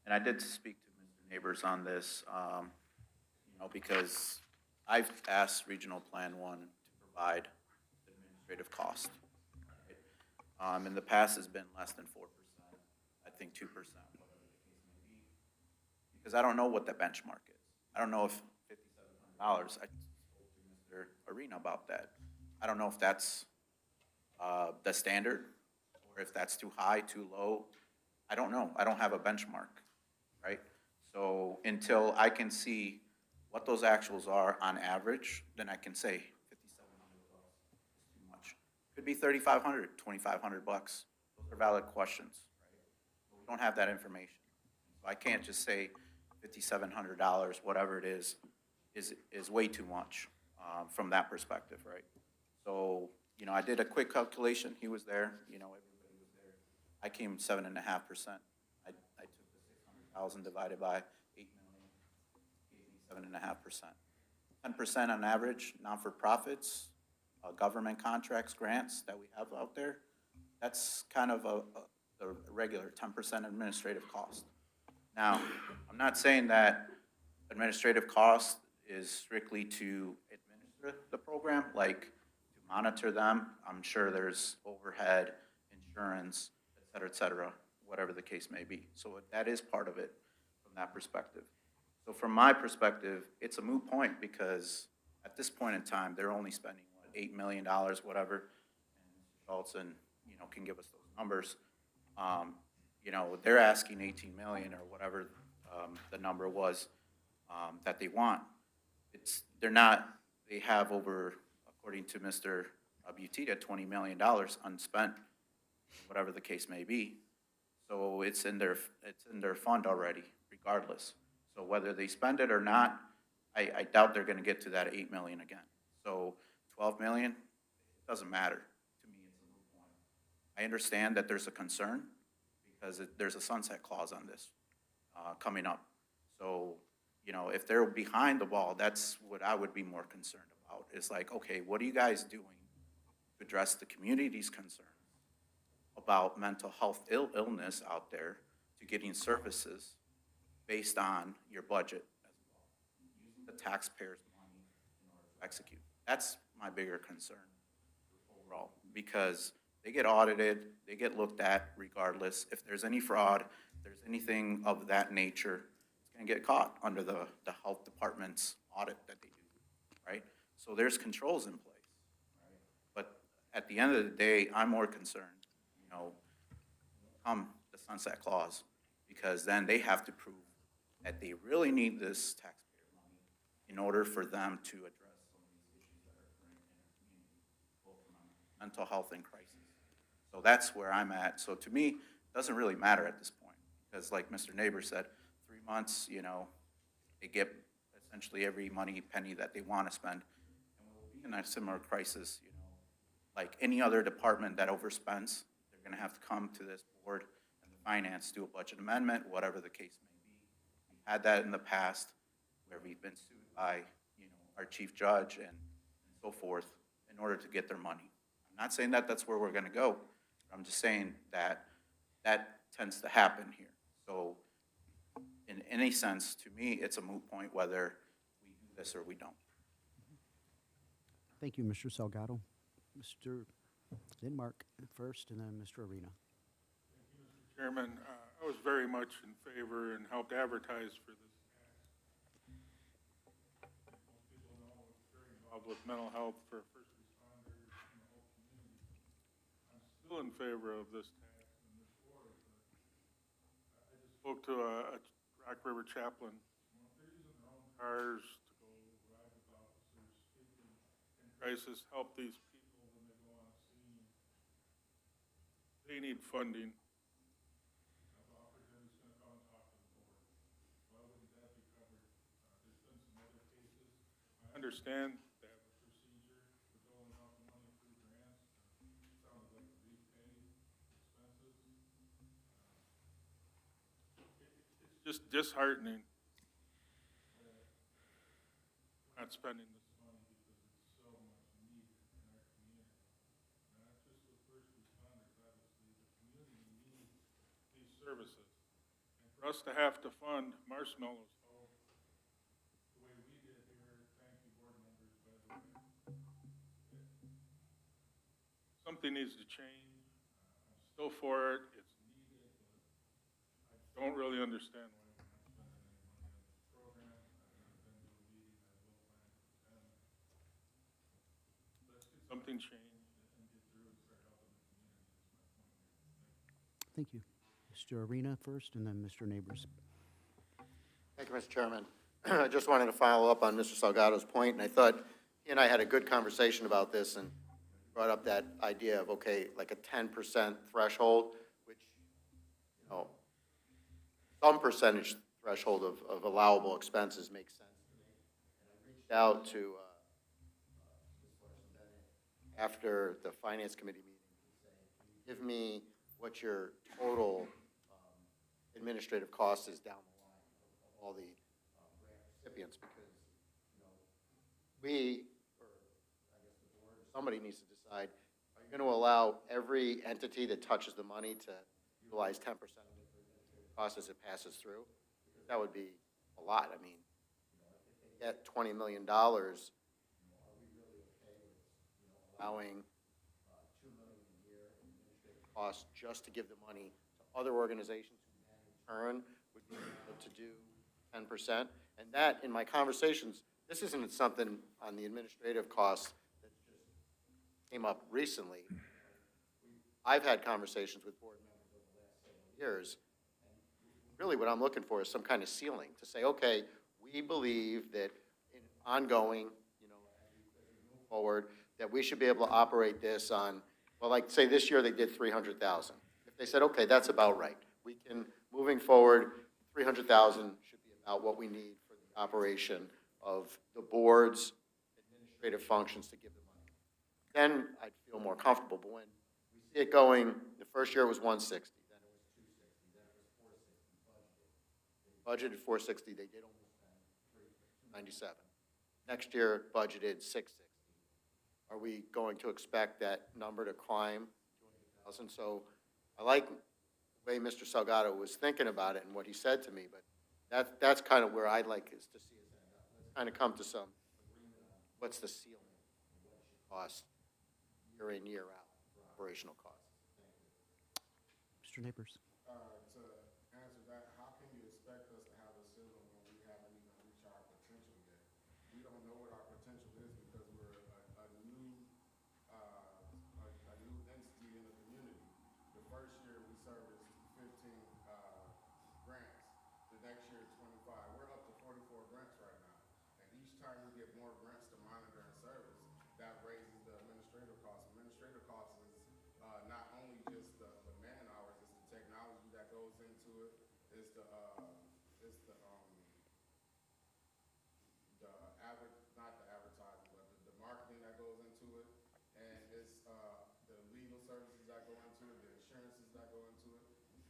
and I did speak to Mr. Neighbors on this, because I've asked Regional Plan 1 to provide administrative cost. Right? In the past, it's been less than 4%, I think 2%, whatever the case may be, because I don't know what the benchmark is. I don't know if $5,700, I spoke to Mr. Arena about that. I don't know if that's the standard, or if that's too high, too low. I don't know. I don't have a benchmark, right? So until I can see what those actuals are on average, then I can say $5,700 is too much. Could be $3,500, $2,500. Those are valid questions, right? But we don't have that information. So I can't just say $5,700, whatever it is way too much from that perspective, right? So, I did a quick calculation. He was there, everybody was there. I came 7.5%. I took the 600,000 divided by 8 million, gave me 7.5%. 10% on average, non-for-profits, government contracts, grants that we have out there. That's kind of a regular 10% administrative cost. Now, I'm not saying that administrative cost is strictly to administer the program, like monitor them. I'm sure there's overhead, insurance, et cetera, whatever the case may be. So that is part of it from that perspective. So from my perspective, it's a moot point because at this point in time, they're only spending, $8 million, whatever, and Mr. Schultz can give us those numbers. They're asking 18 million or whatever the number was that they want. They have over, according to Mr. Butita, $20 million unspent, whatever the case may be. So it's in their fund already, regardless. So whether they spend it or not, I doubt they're going to get to that 8 million again. So 12 million, it doesn't matter. To me, it's a moot point. I understand that there's a concern because there's a sunset clause on this coming up. So, if they're behind the ball, that's what I would be more concerned about. It's like, okay, what are you guys doing to address the community's concerns about mental health illness out there to getting services based on your budget as well, using the taxpayers' money in order to execute. That's my bigger concern overall, because they get audited, they get looked at regardless. If there's any fraud, if there's anything of that nature, it's going to get caught under the health department's audit that they do, right? So there's controls in place, right? But at the end of the day, I'm more concerned, come the sunset clause, because then they have to prove that they really need this taxpayer money in order for them to address some of these issues that are occurring in our community, both from mental health and crisis. So that's where I'm at. So to me, it doesn't really matter at this point, because like Mr. Neighbor said, 3 months, they get essentially every penny that they want to spend. And we'll be in a similar crisis, like any other department that overspends, they're going to have to come to this board and the finance, do a budget amendment, whatever the case may be. We've had that in the past where we've been sued by, our chief judge and so forth in order to get their money. I'm not saying that that's where we're going to go. I'm just saying that tends to happen here. So in any sense, to me, it's a moot point whether we do this or we don't. Thank you, Mr. Salgado. Mr. Denmark first, and then Mr. Arena. Mr. Chairman, I was very much in favor and helped advertise for this. Most people know it's very involved with mental health for first responders and the whole community. I'm still in favor of this tax and this board. I just spoke to a Rock River chaplain this cars, to go ride with officers, speak in crisis, help these people when they go on scene. They need funding. I've offered him, he's gonna come and talk to the board. Why wouldn't that be covered? There's been some other cases. I understand they have a procedure for doling out the money through grants. It sounded like a repay expenses. It's just disheartening that we're not spending this money because it's so much needed in our community. Not just with first responders, obviously, the community needs these services. And for us to have to fund Marshmallow's Hope the way we did here, thank you, board members, by the way. Something needs to change. I'm still for it. It's needed, but I don't really understand why we're not spending any money on this program. I've not been to a meeting. I will plan to attend. Let's get something changed and get through and start helping the community. That's my point here. Thank you. Mr. Arena first, and then Mr. Neighbors. Thank you, Mr. Chairman. I just wanted to follow up on Mr. Salgado's point, and I thought he and I had a good conversation about this and brought up that idea of, okay, like a 10% threshold, which, you know, some percentage threshold of allowable expenses makes sense to me. And I reached out to Ms. Larson-Bennett after the Finance Committee meeting to say, can you give me what your total administrative cost is down the line of all the grant recipients, because, you know, we, or I guess the board, somebody needs to decide, are you going to allow every entity that touches the money to utilize 10% of it for administrative costs as it passes through? Because that would be a lot. I mean, you know, if they get $20 million, you know, are we really okay with, you know, allowing $2 million a year in administrative costs just to give the money to other organizations who then in turn would be able to do 10%? And that, in my conversations, this isn't something on the administrative costs that just came up recently. I've had conversations with board members over the last several years, and really what I'm looking for is some kind of ceiling to say, okay, we believe that in ongoing, you know, as we move forward, that we should be able to operate this on, well, like say this year they did 300,000. If they said, okay, that's about right, we can, moving forward, 300,000 should be about what we need for the operation of the board's administrative functions to give the money. Then I'd feel more comfortable. But when we see it going, the first year it was 160, then it was 260, then it was 460 budgeted. They budgeted 460, they did only spend 297. Next year budgeted 660. Are we going to expect that number to climb 200,000? So I like the way Mr. Salgado was thinking about it and what he said to me, but that's kind of where I'd like is to see us end up. Let's kind of come to some agreement on what's the ceiling and what it should cost year in, year out for operational costs. Thank you. Mr. Neighbors. To answer that, how can you expect us to have a ceiling when we haven't even reached our potential yet? We don't know what our potential is because we're a new entity in the community. The first year we serviced 15 grants. The next year 25. We're up to 44 grants right now. And each time we get more grants to monitor and service, that raises the administrative costs. Administrative costs is not only just the man hours, it's the technology that goes into it, it's the not the advertising, but the marketing that goes into it, and it's the legal services that go into it, the insurances that go into it.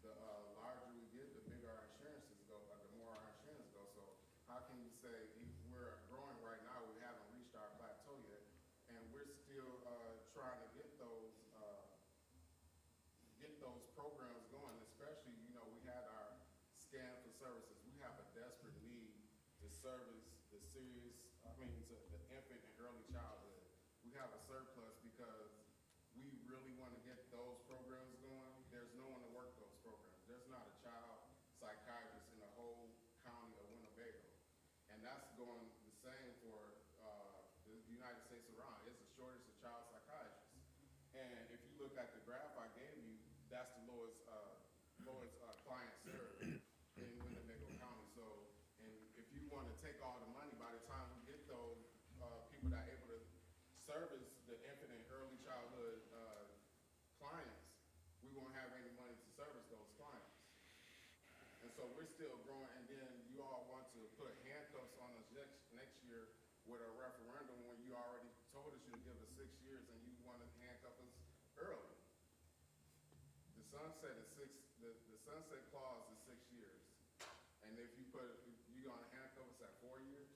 The larger we get, the bigger our insurances go, the more our insurance goes. So how can you say we're growing right now, we haven't reached our plateau yet, and we're still trying to get those programs going, especially, you know, we had our scan for services. We have a desperate need to service the the infant and early childhood. We have a surplus because we really want to get those programs going. There's no one to work those programs. There's not a child psychiatrist in the whole county of Winnebago. And that's going the same for the United States around. It's a shortage of child psychiatrists. And if you look at the graph I gave you, that's the lowest client served in Winnebago County. So, and if you want to take all the money so we're still growing, and then you all want to put handcuffs on us next year with a referendum when you already told us you'd give us 6 years and you want to handcuff us early. The sunset is the sunset clause is 6 years. And if you're gonna handcuff us at 4 years?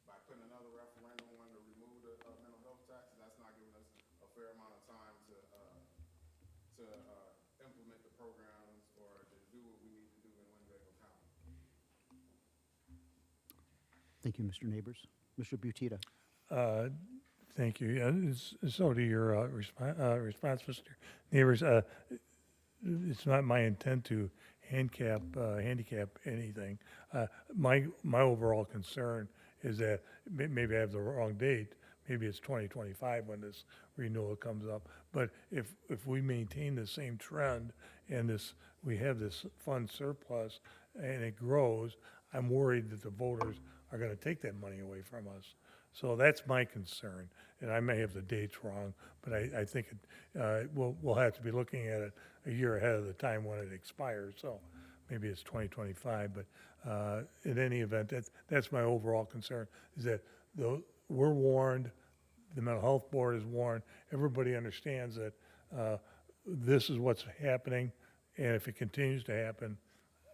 By putting another referendum on to remove the mental health taxes, that's not giving us a fair amount of time to implement the programs or to do what we need to do in Winnebago County. Thank you, Mr. Neighbors. Mr. Butita. Thank you. So to your response, Mr. Neighbors, it's not my intent to handicap anything. My overall concern is that maybe I have the wrong date. Maybe it's 2025 when this renewal comes up. But if we maintain the same trend and we have this fund surplus and it grows, I'm worried that the voters are going to take that money away from us. So that's my concern, and I may have the dates wrong, but I think we'll have to be looking at it a year ahead of the time when it expires. So maybe it's 2025, but in any event, that's my overall concern, is that we're warned, the Mental Health Board is warned, everybody understands that this is what's happening, and if it continues to happen,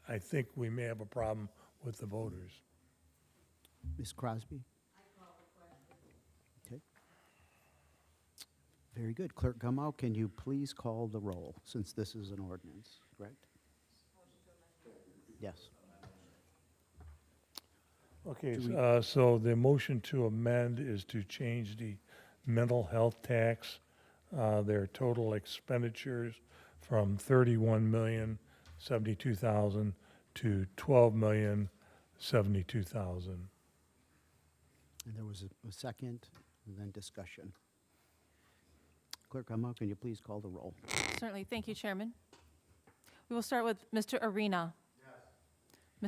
I think we may have a problem with the voters. Ms. Crosby? Okay. Very good. Clerk Gummow, can you please call the roll, since this is an ordinance, correct? Yes. Okay, so the motion to amend is to change the mental health tax, their total expenditures from $31,072,000 to $12,072,000. And there was a second, and then discussion. Clerk Gummow, can you please call the roll? Certainly. Thank you, Chairman. We will start with Mr. Arena. Yes.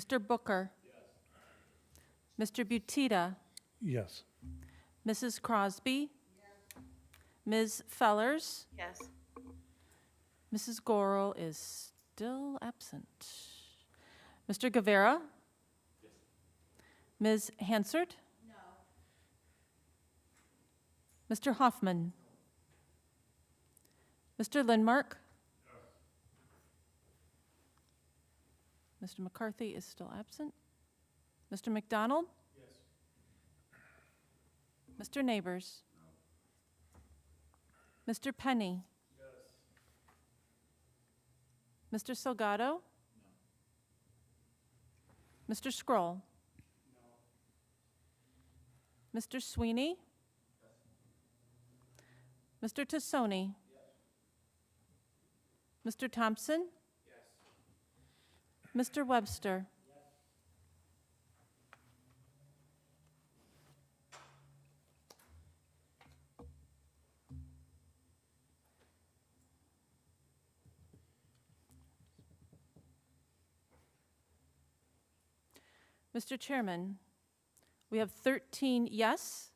Mr. Booker. Yes. Mr. Butita. Yes. Mrs. Crosby. Yes. Ms. Fellers. Yes. Mrs. Gorel is still absent. Mr. Guevara. Yes. Ms. Hansard. No. Mr. Hoffman. Mr. Lindmark. Yes. Mr. McCarthy is still absent. Mr. McDonald. Yes. Mr. Neighbors. No. Mr. Penny. Yes. Mr. Salgado. No. Mr. Scroll. No. Mr. Sweeney. Yes. Mr. Tassoni. Yes. Mr. Thompson. Yes. Mr. Webster. Mr. Chairman, we have 13 yes,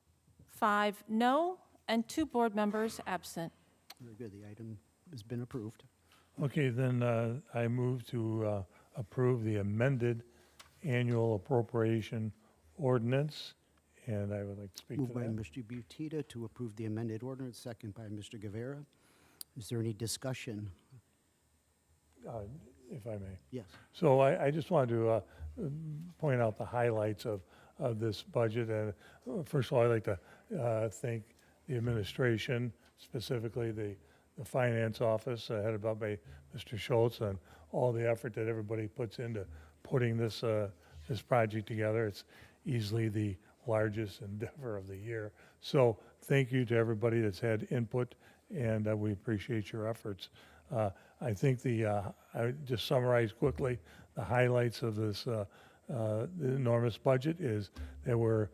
5 no, and 2 board members absent. Very good. The item has been approved. Okay, then I move to approve the amended annual appropriation ordinance, and I would like to speak to Moved by that. Mr. Butita to approve the amended ordinance, second by Mr. Guevara. Is there any discussion? If I may. Yes. So I just wanted to point out the highlights of this budget. And first of all, I'd like to thank the administration, specifically the finance office, headed up by Mr. Schultz, and all the effort that everybody puts into putting this project together. It's easily the largest endeavor of the year. So thank you to everybody that's had input, and we appreciate your efforts. I think I just summarize quickly the highlights of this the enormous budget is that we're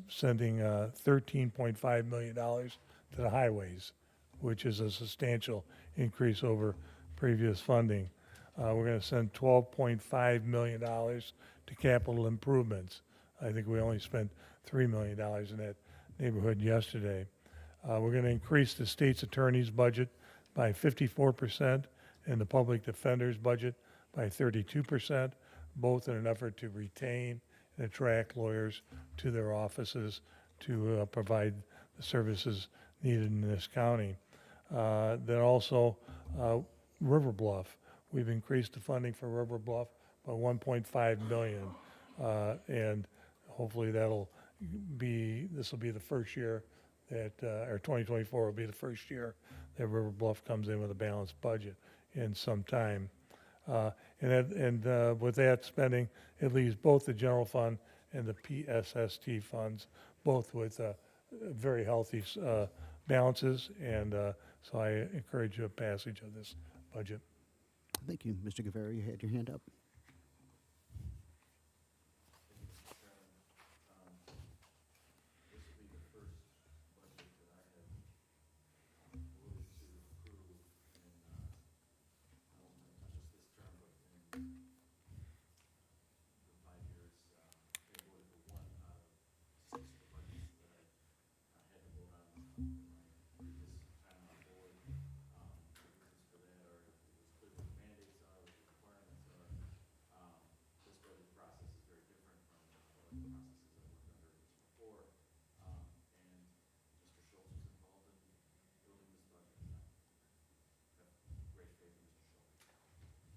sending $13.5 million to the highways, which is a substantial increase over previous funding. We're going to send $12.5 million to capital improvements. I think we only spent $3 million in that neighborhood yesterday. We're going to increase the state's attorney's budget by 54% and the public defender's budget by 32%, both in an effort to retain and attract lawyers to their offices to provide the services needed in this county. Then also, River Bluff. We've increased the funding for River Bluff by 1.5 million. And hopefully this will be the first year that, or 2024 will be the first year that River Bluff comes in with a balanced budget in some time. With that spending, it leaves both the general fund and the PSST funds, both with very healthy balances, and so I encourage a passage of this budget. Thank you. Mr. Guevara, you had your hand up.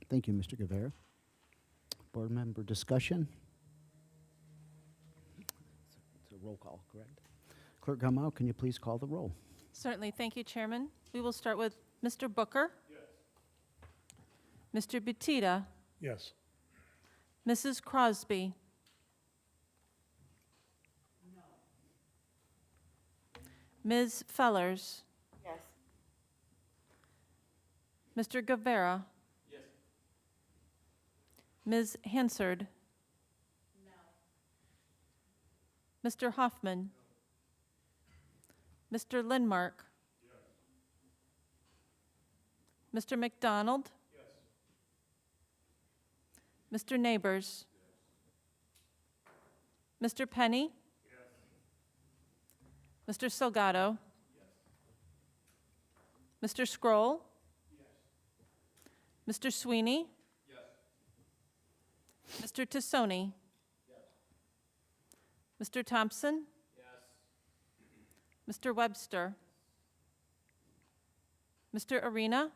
Thank you, Mr. Guevara. Board member discussion? It's a roll call, correct? Clerk Gamal, can you please call the roll? Certainly. Thank you, Chairman. We will start with Mr. Booker. Yes. Mr. Butita. Yes. Mrs. Crosby. No. Ms. Fellers. Yes. Mr. Guevara. Yes. Ms. Hansard. No. Mr. Hoffman. No. Mr. Lindmark. Yes. Mr. McDonald. Yes. Mr. Neighbors. Yes. Mr. Penny. Yes. Mr. Salgado. Yes. Mr. Scroll. Yes. Mr. Sweeney. Yes. Mr. Tassoni. Yes. Mr. Thompson. Yes. Mr. Webster. Mr. Arena.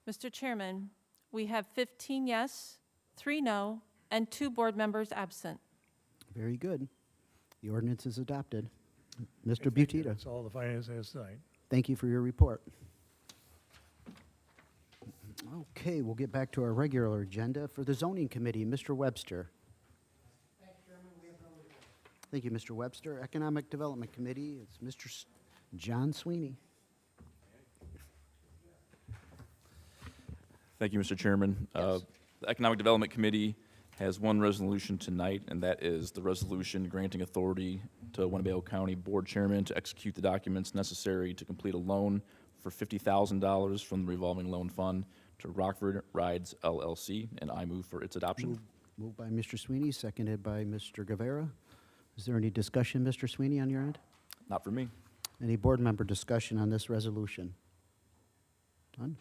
Mr. Chairman, we have 15 yes, 3 no, and 2 board members absent. Very good. The ordinance is adopted. Mr. Butita, That's all the finance has tonight. thank you for your report. Okay, we'll get back to our regular agenda. For the zoning committee, Mr. Webster. Thank you, Mr. Webster. Economic Development Committee, it's Mr. John Sweeney. Thank you, Mr. Chairman. Yes. The Economic Development Committee has one resolution tonight, and that is the resolution granting authority to Winnebago County Board Chairman to execute the documents necessary to complete a loan for $50,000 from the revolving loan fund to Rockford Rides LLC, and I move for its adoption. Moved by Mr. Sweeney, seconded by Mr. Guevara. Is there any discussion, Mr. Sweeney, on your end? Not for me. Any board member discussion on this resolution? None?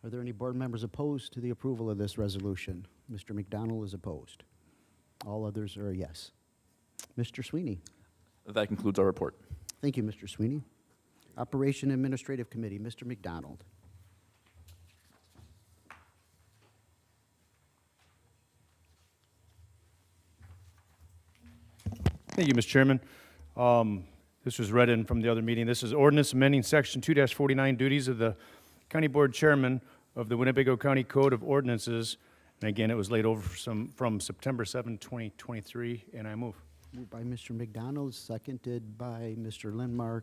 Are there any board members opposed to the approval of this resolution? Mr. McDonald is opposed. All others are a yes. Mr. Sweeney. That concludes our report. Thank you, Mr. Sweeney. Operation Administrative Committee, Mr. McDonald. Thank you, Mr. Chairman. This was read in from the other meeting. This is ordinance amending Section 2-49 duties of the County Board Chairman of the Winnebago County Code of Ordinances. And again, it was laid over from September 7, 2023, and I move. Moved by Mr. McDonald, seconded by Mr. Lindmark.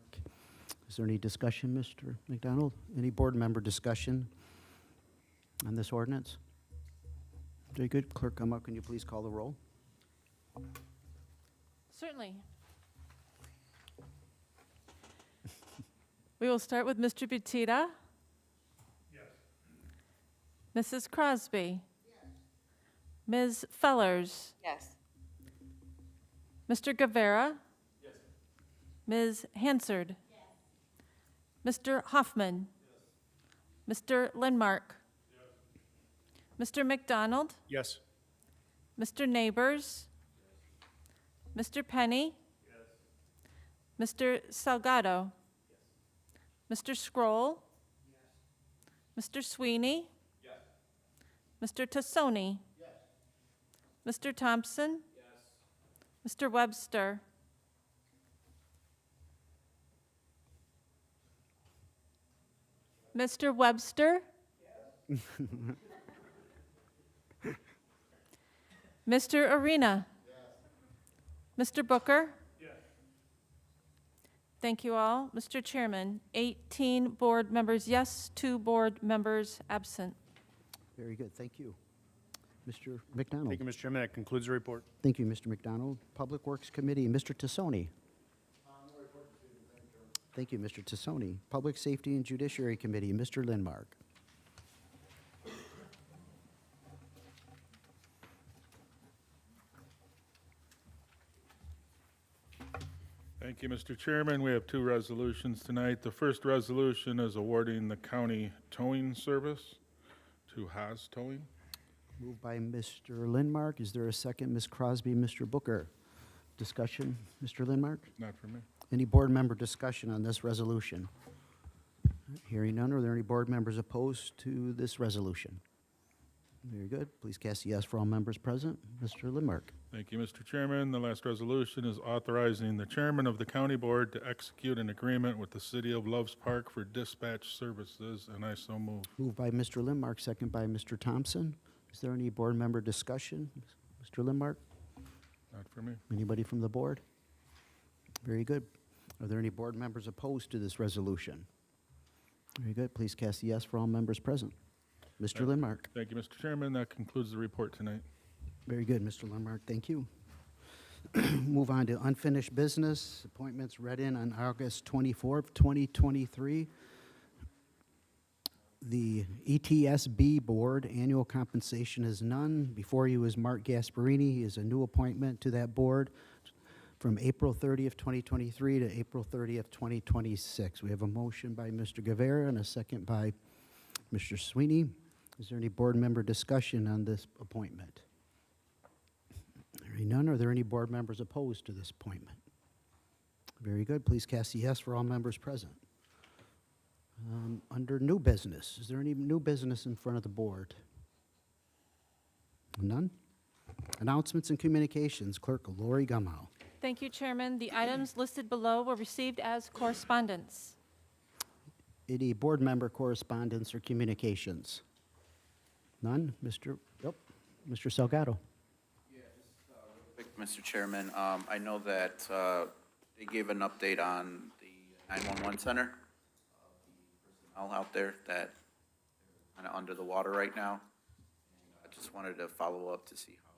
Is there any discussion, Mr. McDonald? Any board member discussion on this ordinance? Very good. Clerk Gummow, can you please call the roll? Certainly. We will start with Mr. Butita. Yes. Mrs. Crosby. Yes. Ms. Fellers. Yes. Mr. Guevara. Yes. Ms. Hansard? Mr. Hoffman? Mr. Lindmark? Mr. McDonald? Yes. Mr. Neighbors? Mr. Penny? Mr. Salgado? Mr. Scroll? Mr. Sweeney? Mr. Tassoni? Mr. Thompson? Mr. Webster? Mr. Webster? Mr. Arena? Mr. Booker? Thank you all. Mr. Chairman, 18 board members yes, 2 board members absent. Very good, thank you. Mr. McDonald. Thank you, Mr. Chairman. That concludes the report. Thank you, Mr. McDonald. Public Works Committee, Mr. Tassoni. Thank you, Mr. Tassoni. Public Safety and Judiciary Committee, Mr. Lindmark. Thank you, Mr. Chairman. We have 2 resolutions tonight. The first resolution is awarding the county towing service to Haas Towing. Moved by Mr. Lindmark. Is there a second? Ms. Crosby, Mr. Booker. Discussion, Mr. Lindmark? Not for me. Any board member discussion on this resolution? Hearing none, are there any board members opposed to this resolution? Very good. Please cast a yes for all members present. Mr. Lindmark. Thank you, Mr. Chairman. The last resolution is authorizing the chairman of the county board to execute an agreement with the city of Loves Park for dispatch services, and I so move. Moved by Mr. Lindmark, second by Mr. Thompson. Is there any board member discussion? Mr. Lindmark? Not for me. Anybody from the board? Very good. Are there any board members opposed to this resolution? Very good. Please cast a yes for all members present. Mr. Lindmark. Thank you, Mr. Chairman. That concludes the report tonight. Very good, Mr. Lindmark. Thank you. Move on to unfinished business. Appointments read in on August 24th, 2023. The ETSB Board, annual compensation is none. Before you is Mark Gasparini. He is a new appointment to that board from April 30th, 2023 to April 30th, 2026. We have a motion by Mr. Guevara and a second by Mr. Sweeney. Is there any board member discussion on this appointment? Hearing none, are there any board members opposed to this appointment? Very good. Please cast a yes for all members present. Under new business, is there any new business in front of the board? None? Announcements and communications. Clerk Lori Gummow. Thank you, Chairman. The items listed below were received as correspondence. Any board member correspondence or communications? None? Mr. Salgado. Quick, Mr. Chairman, I know that they gave an update on the 911 center, the personnel out there that are kind of under the water right now. I just wanted to follow up to see how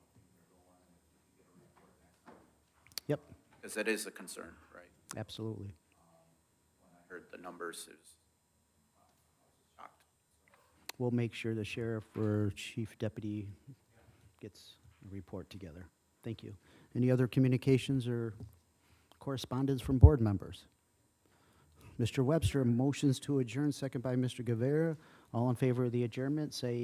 things are going. Yep, Because that is a concern, right? absolutely. When I heard the numbers, it was shocked. We'll make sure the sheriff or chief deputy gets a report together. Thank you. Any other communications or correspondence from board members? Mr. Webster, motions to adjourn, second by Mr. Guevara. All in favor of the adjournment, say yes.